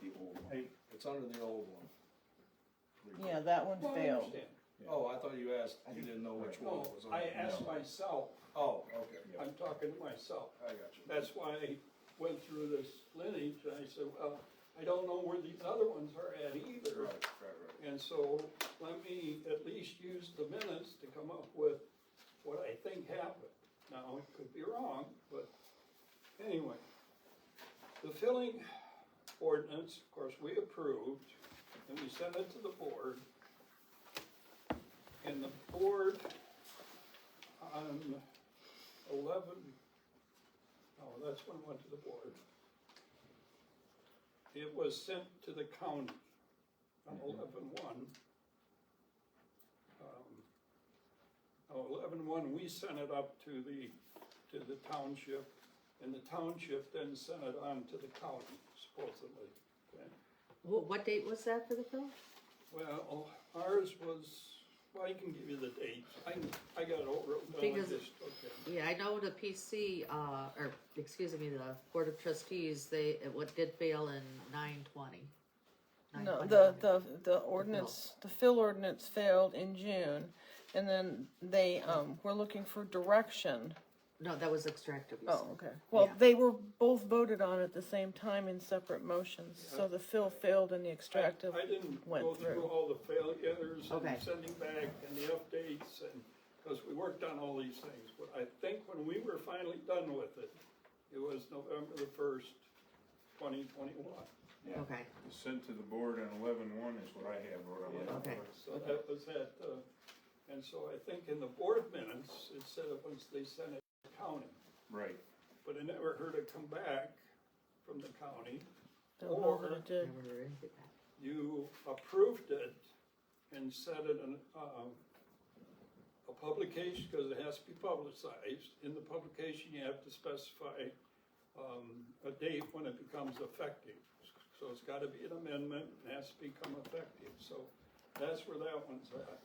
The old one. It's under the old one. Yeah, that one well, I failed. understand. Oh, I thought you asked, you didn't know which one No, it was on. I asked myself, Oh, okay, I'm talking to myself. I got you. That's why I went through this lineage, and I said, well, I don't know where these other ones are at either. Right. And so, let me at least use the minutes to come up with what I think happened. Now, it could be wrong, but anyway. The filling ordinance, of course, we approved, and we sent it to the board. And the board on 11, oh, that's when it went to the board. It was sent to the county on 11/1. 11/1, we sent it up to the township, and the township then sent it on to the county, supposedly, okay? What date was that for the film? Well, ours was, well, I can give you the dates, I got it all written down, I Because- just, okay. Yeah, I know the PC, or, excuse me, the Board of Trustees, what did fail in 9/20. No, the ordinance, the fill ordinance failed in June, and then they, were looking for direction. No, that was extractive. you Oh, said. okay. Well, Yeah. they were both voted on at the same time in separate motions, so the fill failed and the extractive. I didn't went go through through. all the failures Okay. and sending back and the updates and, because we worked on all these things. But I think when we were finally done with it, it was November the 1st, 2021. Yeah. Okay, Sent to the board on 11/1 is what I have wrote on Yeah. that. Okay. So that was at, and so I think in the board minutes, it said it was, they sent it to the county. Right, But I never heard it come back from the county. Don't know that it did. never heard anything back. You approved it and set it in, a publication, because it has to be publicized. In the publication, you have to specify, a date when it becomes effective. So it's gotta be an amendment, and has to become effective. So That's where that one's at.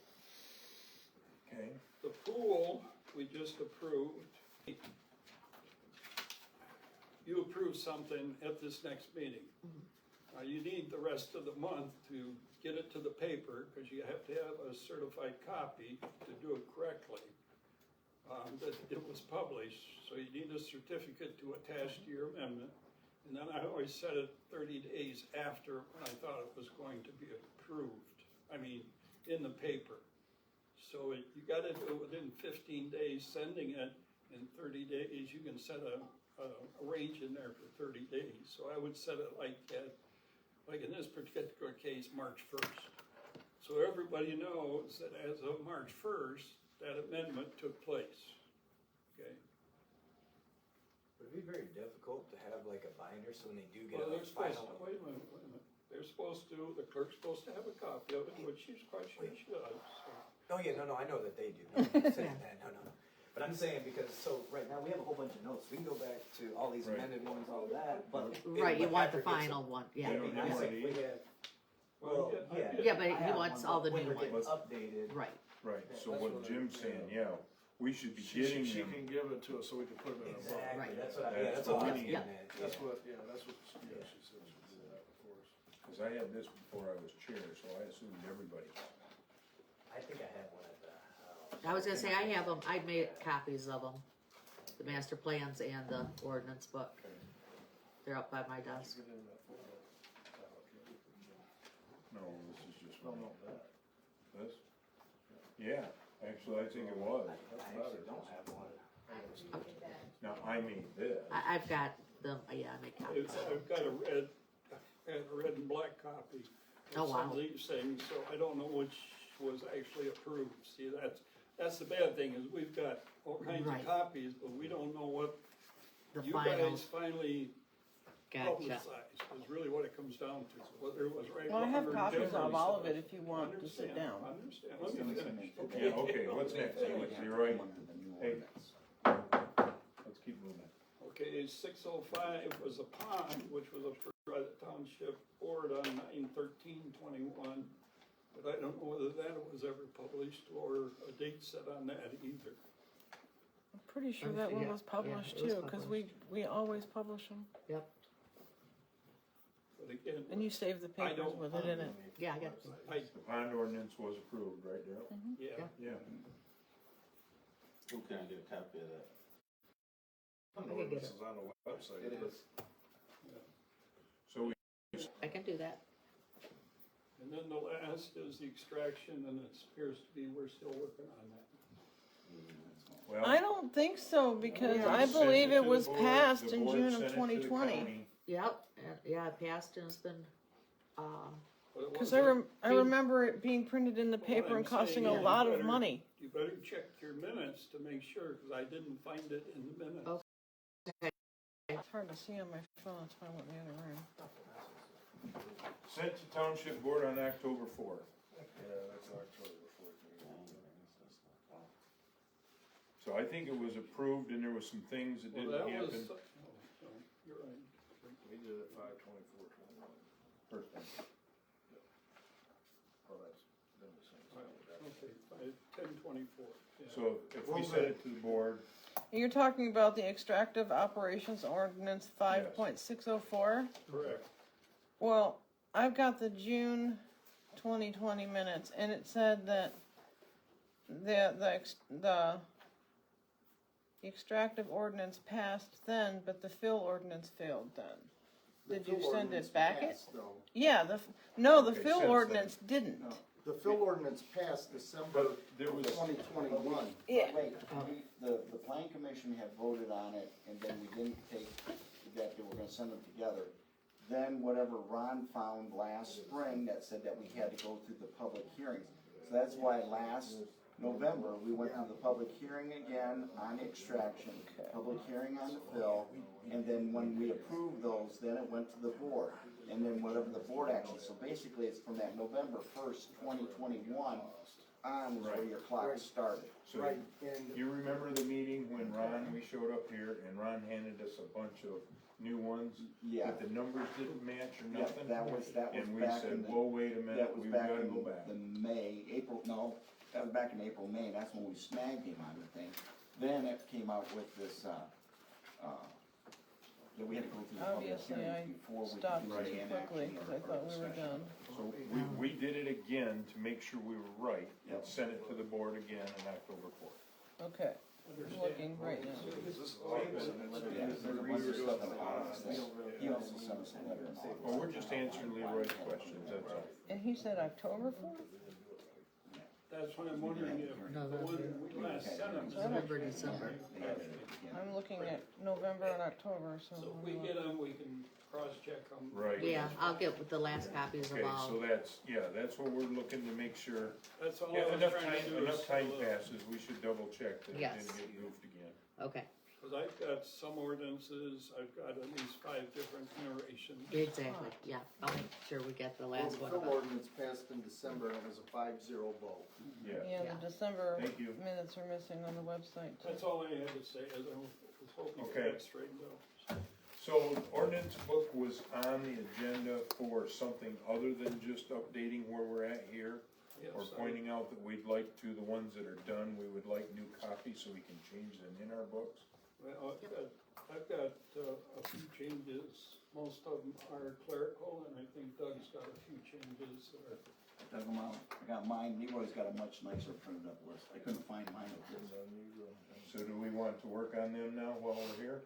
Okay, The pool, we just approved. You approved something at this next meeting. Now, you need the rest of the month to get it to the paper, because you have to have a certified copy to do it correctly. That it was published, so you need a certificate to attach to your amendment. And then I always set it 30 days after when I thought it was going to be approved, in the paper. So you gotta do it within 15 days, sending it in 30 days, you can set a range in there for 30 days. So I would set it like in this particular case, March 1st. So everybody knows that as of March 1st, that amendment took place, okay? Would it be very difficult to have like a binder, so when they do get Well, a they're supposed final? to, wait a minute. They're supposed to, the clerk's supposed to have a copy of it, which she's quite sure she does, so. Oh, yeah, no, I know that they do, no, I'm saying that, no. But I'm saying, because, so, right now, we have a whole bunch of notes, we can go back to all these Right. amended ones, all that, but. Right, you want the after it gets- final one, yeah. They don't I'm have saying, one we have, Well, well, yeah, yeah. Yeah, but I he have wants one, all the but when new they're getting ones. updated. Right, right, so That's what what I- Jim's saying, yeah, we should be She getting she them. can give it to us so we can put it in a book. Exactly, Right. that's what That's that's all what I'm we getting need. at. That's what, she said she would do that for us. Cause I had this before I was chair, so I assumed everybody. I think I have one at the. I was gonna say, I have them, I made copies of them, the master plans and the ordinance book. They're up by my desk. Get in that folder. No, this is just No, one. no, that. This? Yeah, actually, I think it was. I actually don't have one. Now, I made this. I've got them, yeah, I make copies. I've got a red and black copy Oh, of some wow. of these things, so I don't know which was actually approved. See, that's the bad thing, is we've got all kinds of Right. copies, but we don't know what The you final, guys finally gotcha. publicized, is really what it comes down to, whether it was right. Well, I have wrong, or copies different. of all of it if you want to Understand, sit down. Understand, let me finish, okay? Yeah, okay, what's next? Leroy? Hey. Let's keep moving. Okay, 605 was a pond, which was approved by the Township Board on 9/13/21, but I don't know whether that was ever published or a date set on that either. I'm pretty sure that one Yeah, was published yeah, it was too, cause we always publish them, Yep, But again, and you save the I papers don't- with it in it. yeah, I got, The pond ordinance was approved, right, Daryl? yeah, Yeah. Who can I get a copy of that? I can get This it, is on the website. It is. So we, I can do that. and then the last is the extraction, and it appears to be, we're still working on that. well. I don't think so, because we I sent believe to it the was board, passed the in board June sent of it to the 2020. county. Yep, yeah, it passed and it's been, But it Cause wasn't- I remember it being printed in the What paper I'm and costing saying a is lot you of better- money. You better check your minutes to make sure, because I didn't find it in the minutes. Okay. It's hard to see on my phone, that's why I went in the other room. Sent to Township Board on October 4th. Yeah, that's October 14th. So I think it was approved and there was some things that Well, didn't that was, happen. you're right. We did it 5/24/21. First thing. Oh, that's been the same. Okay, 10/24, yeah. So if we send it to the board, You're talking about the extractive operations ordinance 5.604? Correct. Well, I've got the June 2020 minutes, and it said that the extractive ordinance passed then, but the fill ordinance failed then. Did you send it back? Yeah, the Okay, fill since ordinance didn't. The fill ordinance passed December but there was, 2021. Yeah. Wait, the plan commission had voted on it, and then we didn't take, that they were gonna send them together. Then whatever Ron found last spring that said that we had to go through the public hearings. So that's why last November, we went through the public hearing again on extraction, public hearing on the fill, and then when we approved those, then it went to the board. And then whatever the board action, so basically it's from that November 1st, 2021 on is where Right. your clock Right. started. So Right, and you remember the meeting when we showed up here and Ron handed us a bunch of new ones? Yeah, That the numbers didn't match or yeah, nothing? that was And we back in said, the, whoa, wait a that minute, was we've back gotta in go back. the April, no, that was back in April, May, that's when we snagged him on the thing. Then it came out with this, that we had to go through the public Obviously, hearings I before we could stopped do too any quickly, action cause or I thought we were discussion. done. So we did it again to make sure we were right, and Yep. sent it to the board again on October 4th. Okay, I'm looking right now. Yeah, there's a bunch of stuff in August that, he also sent us a letter in August. Well, we're just answering Leroy's questions, that's all. And he said October 4th? That's what I'm wondering if the one we last sent them. November, December. They added it again. I'm looking at November and October, so. So if we get them, we can cross-check them. Right. Yeah, I'll get with the last copies of Okay, all. so that's what we're looking to make sure. That's all Yeah, I was enough trying to do. enough time passes, we should double check that it Yes. didn't get goofed again. Okay, Cause I've got some ordinances, I've got at least 5 different narrations. exactly, yeah, I'll make sure we get the well, last the one. fill about- ordinance passed in December, and it was a 5-0 vote. Yeah, Yeah, Yeah. the December Thank you. minutes are missing on the website. That's all I had to say, is I was hoping to Okay. get that straightened out. so ordinance book was on the agenda for something other than just updating where we're at here? Or Yes, pointing out that we'd like to, the ones that are done, we would like new copies so we can change them in our books? Well, I've got a few changes, most of them are clerical, and I think Doug's got a few changes that are. I dug them out, I got mine, Leroy's got a much nicer printed up list, I couldn't find mine up here. So do we want to work on them now while we're here?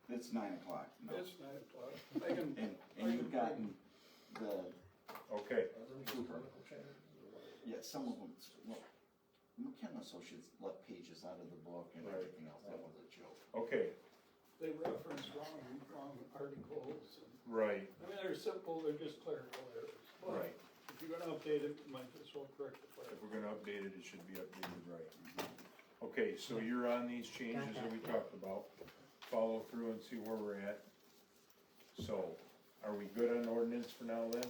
It's 9 o'clock now. It's 9 o'clock. I can, And you've gotten the Okay, Cooper. Yeah, some of them, well, McKenna Associates left pages out of the book and Right. everything else, that was a joke. okay, they reference wrong articles, and, right, I mean, they're simple, they're just clerical errors. But right. if you're gonna update it, you might as well correct the If clerical. we're gonna update it, it should be updated right. Okay, so you're on these changes that we talked about, follow through and see where we're at. So, are we good on ordinance for now then?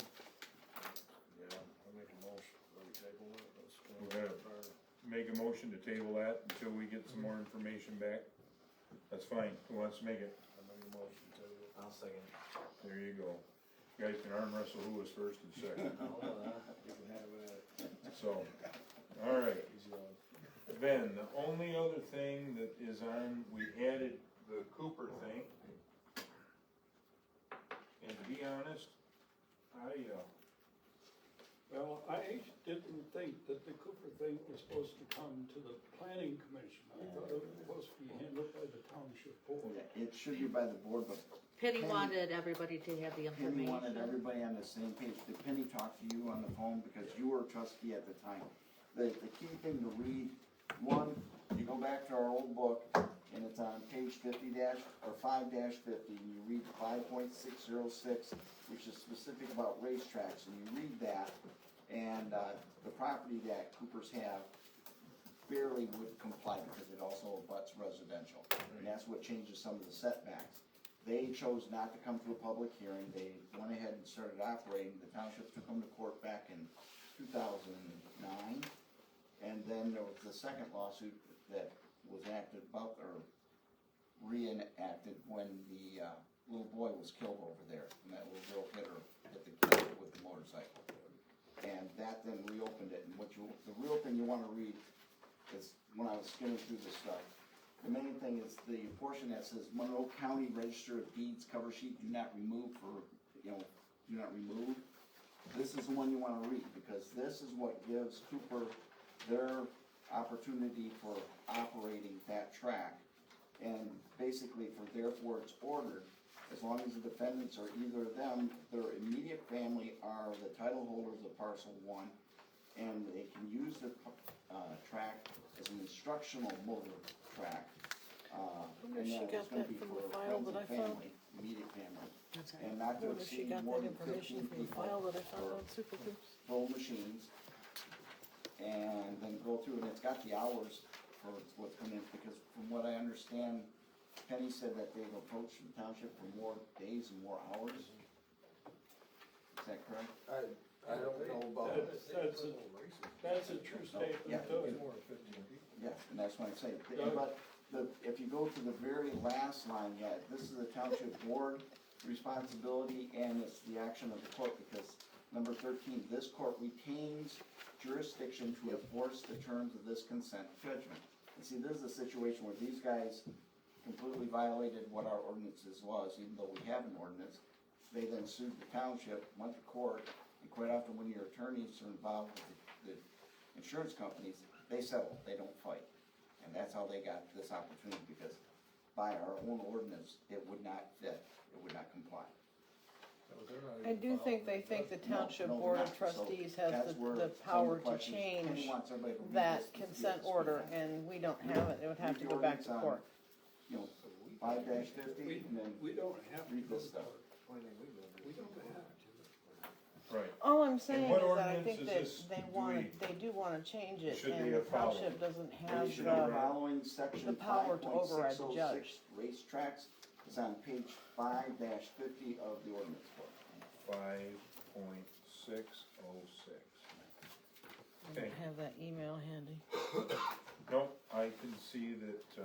Yeah, I make a motion, we table it, let's go. We're gonna make a motion to table that until we get some more information back. That's fine, who wants to make it? I make a motion to table it. I'll second. There you go. You guys can arm wrestle who was first and second, You can have that, so, alright. easy on. Ben, the only other thing that is on, we added the Cooper thing. And to be honest, Well, I didn't think that the Cooper thing was supposed to come to the planning commission. I thought it was supposed to be handled by the township board. Yeah, it should be by the board, but Penny Penny- wanted everybody to have the Penny wanted information. everybody on the same page. Did Penny talk to you on the phone, because you were a trustee at the time? The key thing to read, one, you go back to our old book, and it's on page 5-50, and you read 5.606, which is specific about racetracks, and you read that, and, the property that Coopers have barely would comply, because it also abuts residential, and that's what changes some of the setbacks. They chose not to come to a public hearing, they went ahead and started operating, the township took them to court back in 2009. And then there was the second lawsuit that was acted about, or reenacted, when the, little boy was killed over there, and that little girl hit the kid with the motorcycle. And that then reopened it, and the real thing you wanna read is, when I was skimming through this stuff, the main thing is the portion that says Monroe County Register of Deeds cover sheet, do not remove do not remove. This is the one you wanna read, because this is what gives Cooper their opportunity for operating that track. And basically, therefore it's ordered, as long as the defendants are either of them, their immediate family are the title holders of parcel 1, and they can use the, track as an instructional motor track. wonder if And she that got is gonna that be from for the file friends that and I found. family, immediate family, That's right. and not I to wonder if she exceed got more that than 15 information from the people file that I found for on Super Hoops. full machines. And then go through, and it's got the hours for what's coming in, because from what I understand, Penny said that they've approached the township for more days and more hours. Is that correct? I don't know about. That's a true Yeah. statement too. Yeah, and that's what I'm saying, but if you go to the very last line, yeah, this is the township board responsibility and it's the action of the court, because number 13, this court retains jurisdiction to enforce the terms of this consent judgment. And see, this is a situation where these guys completely violated what our ordinances was, even though we have an ordinance. They then sued the township, went to court, and quite often when your attorneys are involved with the insurance companies, they settle, they don't fight. And that's how they got this opportunity, because by our own ordinance, it would not fit, it would not comply. I do think they think the township No, board they're of not. So trustees has that's where the some of power to questions- change Kenny wants everybody to read that this to consent see it. order, and we don't have it, it would have to go back to court. You know, 5-50, and then We don't have to read go this to stuff. court. We don't have to. Right. All I'm saying what is that I ordinance think is that this? they Do wanna, we- they do wanna change it, Should and they the have followed? township doesn't We have should be the, following section the power to override the 5.606 judge. racetracks, is on page 5-50 of the ordinance book. 5.606. I don't have that email handy. Nope, I can see that, So,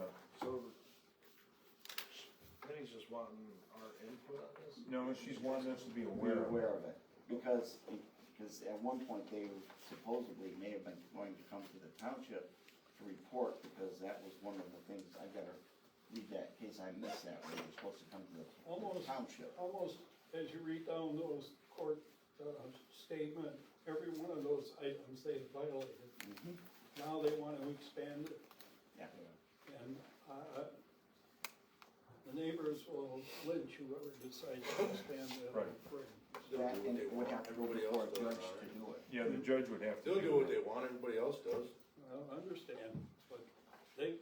Penny's just wanting our input on this? no, she's wanting us to be We're aware of it. aware of it, because at one point they supposedly may have been going to come to the township to report, because that was one of the things, I gotta read that in case I missed that, when they were supposed to come to the township. Almost as you read down those court statement, every one of those items they violated. Mhm. Now they want to expand it, Yeah. and the neighbors will lynch whoever decides to expand that. Right. That, and it would have to go before a judge to do it. Yeah, the judge would have to. They'll do what they want, everybody else does. I understand, but they,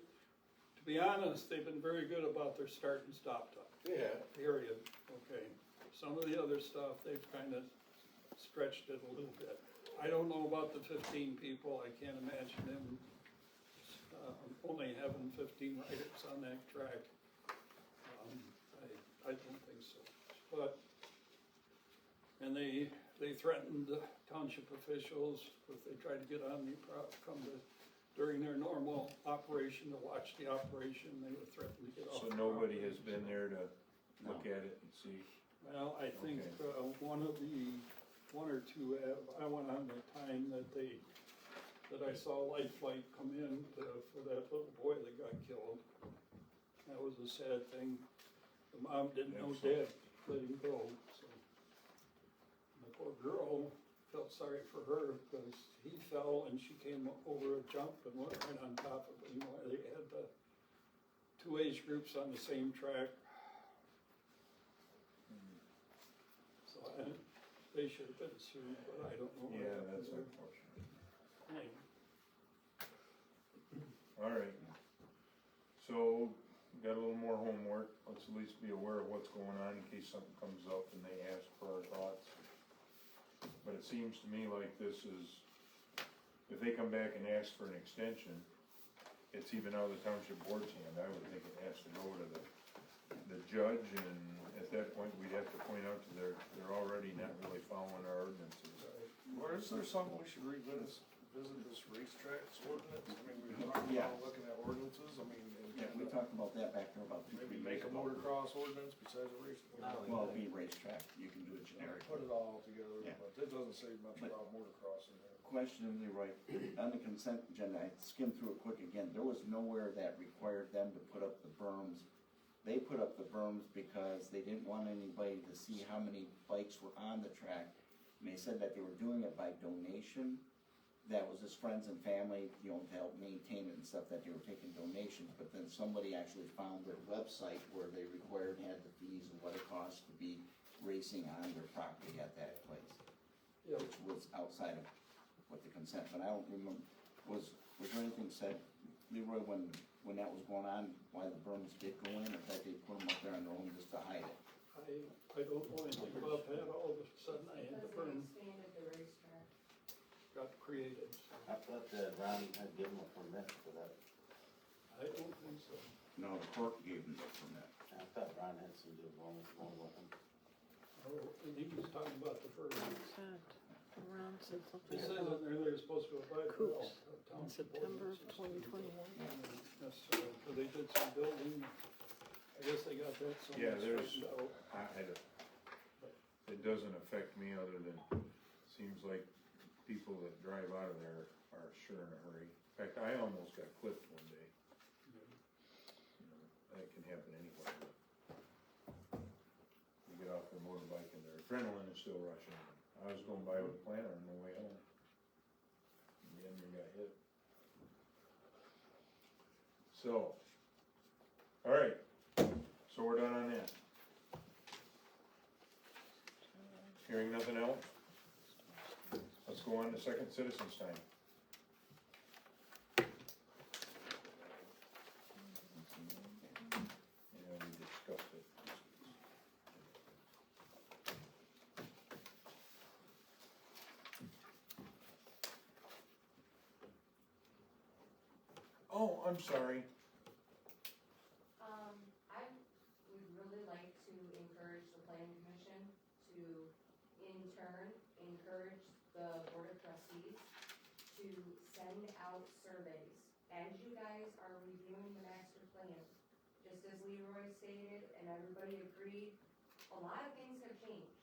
to be honest, they've been very good about their start and stop time. Yeah. Period, okay. Some of the other stuff, they've kind of stretched it a little bit. I don't know about the 15 people, I can't imagine them only having 15 write-ups on that track. I don't think so, but, and they threatened the township officials if they tried to get on the, come to, during their normal operation, to watch the operation, they were threatened to get off. So the nobody property. has been there to look at it and see. Well, I think, one or two have, I went on the time that I saw Life Flight come in for that little boy that got killed. That was a sad thing. The mom didn't know Dad let him go, so. The poor girl felt sorry for her because he fell and she came over a jump and went right on top of him. They had the two age groups on the same track. So they should have been sued, but I don't know. what Yeah, happened that's there. unfortunate. Anyway. All right. So, we got a little more homework. Let's at least be aware of what's going on in case something comes up and they ask for our thoughts. But it seems to me like this is, if they come back and ask for an extension, it's even out of the township board's hand. I would think it has to go to the judge, and at that point, we'd have to point out that they're already not really following our ordinances. Or is there something we should visit this racetracks ordinance? I mean, we were talking Yeah. about looking at ordinances, I mean, Yeah, we talked about that back there about 2-3 maybe years make a ago. motocross ordinance besides a race. Well, it'd be racetrack, you can do it generic. Put it all together, Yeah. but it doesn't say much But- about motocross in there. Question, Leroy, on the consent agenda, I skimmed through it quick again, there was nowhere that required them to put up the berms. They put up the berms because they didn't want anybody to see how many bikes were on the track. And they said that they were doing it by donation, that was his friends and family, you know, to help maintain it and stuff, that they were taking donations. But then somebody actually found their website where they required, had the fees and what it costs to be racing on their property at that place. Yeah. Which was outside of what the consent, but I don't remember, was there anything said, Leroy, when that was going on, why the berms did go in, or that they put them up there on their own just to hide it? I don't know anything about that, all of a sudden I had the Because berm they expanded the racetrack. got created, so I thought that Ronnie had given a permit for that. I don't think so. No, the court gave them the permit. I thought Ron had some deal going with him. Oh, and he was talking about the berm. Consent, around said something It says about in there they're supposed to apply for all Coops in township September of ordinances. 2021. Necessarily, because they did some building, I guess they got that Yeah, somewhere there's, straightened out. it doesn't affect me other than, seems like people that drive out of there are sure in a hurry. In fact, I almost got clipped one day. You know, that can happen anywhere. You get off the motorbike and their adrenaline is still rushing. I was going by with a planter on the way home. And then you got hit. So, alright, so we're done on that. Hearing nothing else? Let's go on to second citizens time. Yeah, we discussed it. Oh, I'm sorry. I would really like to encourage the planning commission to, in turn, encourage the board of trustees to send out surveys. As you guys are reviewing the master plan, just as Leroy stated and everybody agreed, a lot of things have changed.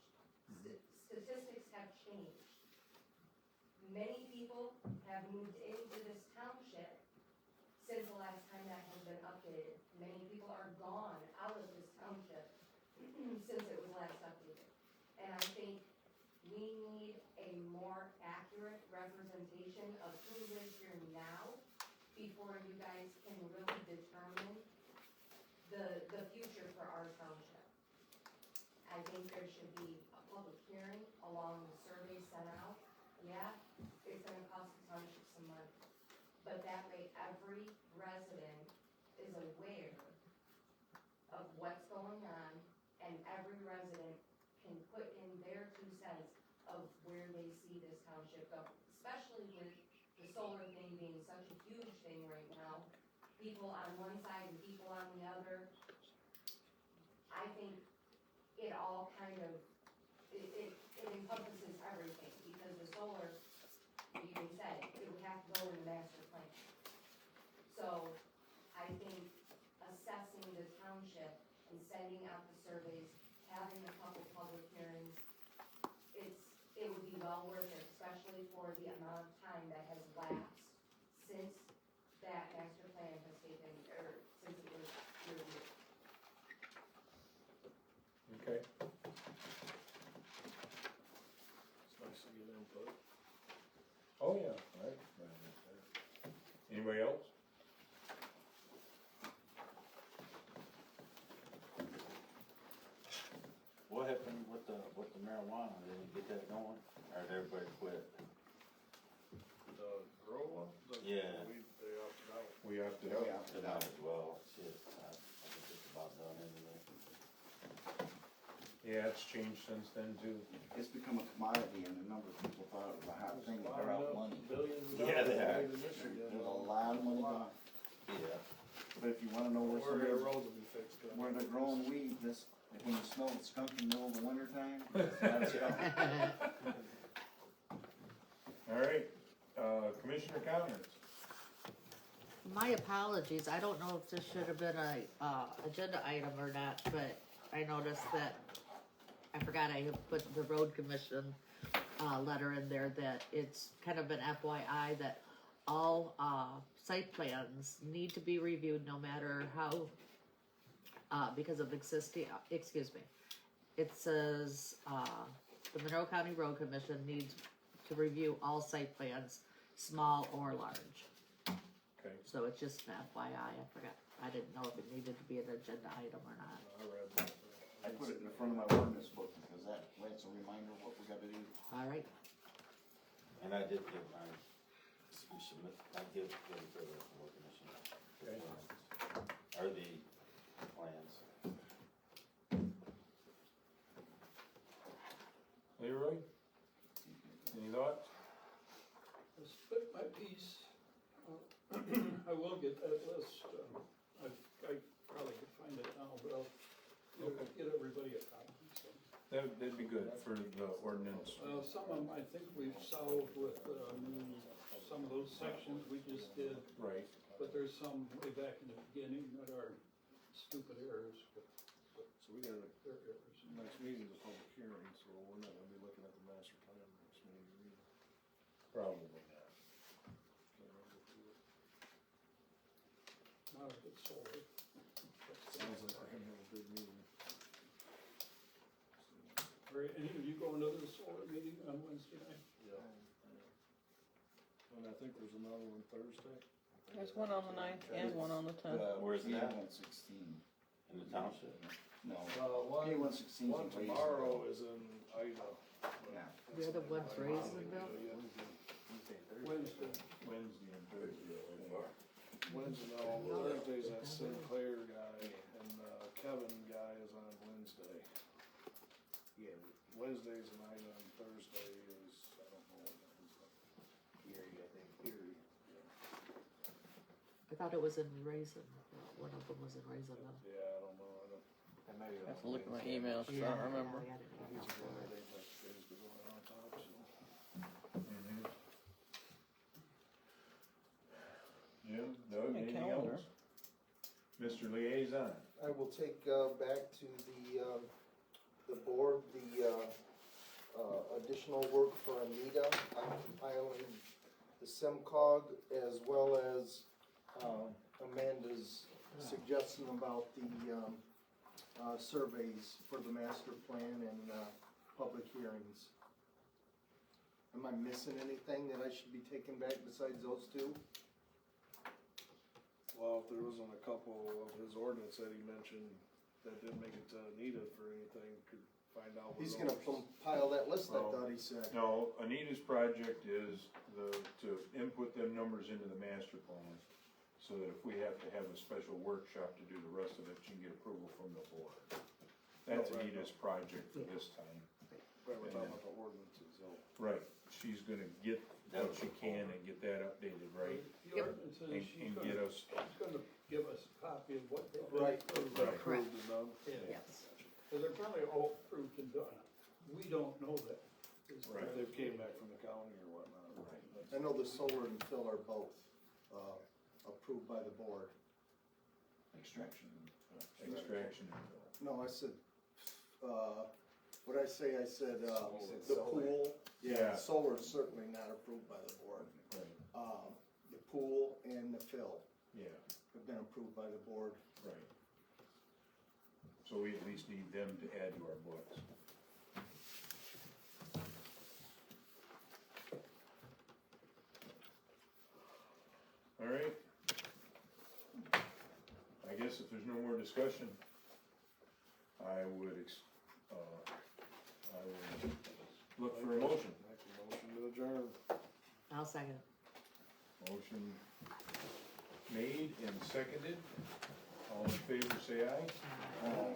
Statistics have changed. Many people have moved into this township since the last time that has been updated. Many people are gone out of this township since it was last updated. And I think we need a more accurate representation of who lives here now before you guys can really determine the future for our township. I think there should be a public hearing along the survey sent out. Yeah, it's gonna cost the township some money. But that way, every resident is aware of what's going on, and every resident can put in their 2 cents of where they see this township go. Especially with the solar thing being such a huge thing right now, people on one side and people on the other. I think it all kind of, it encompasses everything, because the solar, you even said, it would have to go in the master plan. So, I think assessing the township and sending out the surveys, having a couple public hearings, it would be well worth it, especially for the amount of time that has lapsed since that master plan has taken, or since it was reviewed. Okay. It's nice to get input. Oh, yeah, right. Anybody else? What happened with the marijuana? Did we get that going? Or did everybody quit? The grow one? Yeah. They opted out. We opted Yeah, we out. opted Did out. out as well. Shit, I think it's about done anyway. Yeah, it's changed since then too. It's become a commodity, and a number of people thought it was a hot thing, but they're out money. Billions of Yeah, dollars they are. made in Michigan. There's a lot of money gone. Yeah. But if you wanna know where Where their somebody, roads will be fixed. where they're growing weed, this, when you smell the skunk in the middle of the winter time, it's not a skunk. Alright, Commissioner comments? My apologies, I don't know if this should have been a, agenda item or not, but I noticed that, I forgot I had put the road commission, letter in there that it's kind of an FYI that all, site plans need to be reviewed no matter how, because of existing, excuse me. It says, the Monroe County Road Commission needs to review all site plans, small or large. Okay. So it's just an FYI, I forgot, I didn't know if it needed to be an agenda item or not. I read that. I put it in the front of my ordinance book, because that's a reminder of what we gotta do. Alright, And I did give mine, we submit, I give them to the road commission. Okay. Or the plans. Leroy? Any thoughts? I split my piece. I will get that list, I probably could find it now, but I'll get everybody a copy, so. That'd be good for the ordinance. Some of them, I think we've solved with, some of those sections we just did, Right. but there's some way back in the beginning that are stupid errors, but So we got they're errors. next meeting's a public hearing, so we're not gonna be looking at the master plan next meeting either. Probably not. Not if it's solar. Sounds like we're gonna have a big meeting. Are any of you going to the solar meeting on Wednesday night? Yeah. And I think there's another one Thursday. There's one on the 9th and one on the 10th. Where's it at? P-116. In the township? No, One, P-116 one is in tomorrow Waysville. is in Ida. Yeah. The other one's Raisinville? Wednesday. Wednesday and Thursday. Wednesday, no, Thursday's that Sinclair guy, and Kevin guy is on Wednesday. Yeah, Wednesday's an Ida, and Thursday is, I don't know what that is. Erie, I think. Erie. I thought it was in Raisinville, one of them was in Raisinville. Yeah, I don't know, I don't. That might be I have to look at my emails, cause I don't remember. I got it. These are the days like days to go on top, so. Mhm. Jim, Doug, My anything calendar. else? Mr. Liaison, I will take, back to the board, additional work for Anita on compiling the SEMCOG as well as, Amanda's suggestion about the, surveys for the master plan and, public hearings. Am I missing anything that I should be taking back besides those two? Well, if there wasn't a couple of his ordinance that he mentioned that didn't make it to Anita for anything, could find out. where He's gonna those- compile that list, I Oh. thought he said. no, Anita's project is to input them numbers into the master plan, so that if we have to have a special workshop to do the rest of it, she can get approval from the board. That's Oh, right. Anita's project for this time. Right, we're talking about the ordinances, so. Right, she's gonna get what she can and get that updated, right? The ordinance says And, she's and gonna, get us, she's gonna give us a copy of what they've Right. approved. Right. Approved and done. Yeah. Yes. So they're probably all approved and done. We don't know that. Right. If they've came back from the county or whatnot. Right. I know the solar and fill are both, approved by the board. Extraction. extraction. No, I said, what'd I say? I said, said the solar. pool. Yeah. Solar is certainly not approved by the board. Right, The pool and the fill yeah, have been approved by the board. right. So we at least need them to add to our books. All right. I guess if there's no more discussion, I would look for a motion. Make a motion to adjourn. I'll second. Motion made and seconded. All in favor, say aye. Uh, Oh.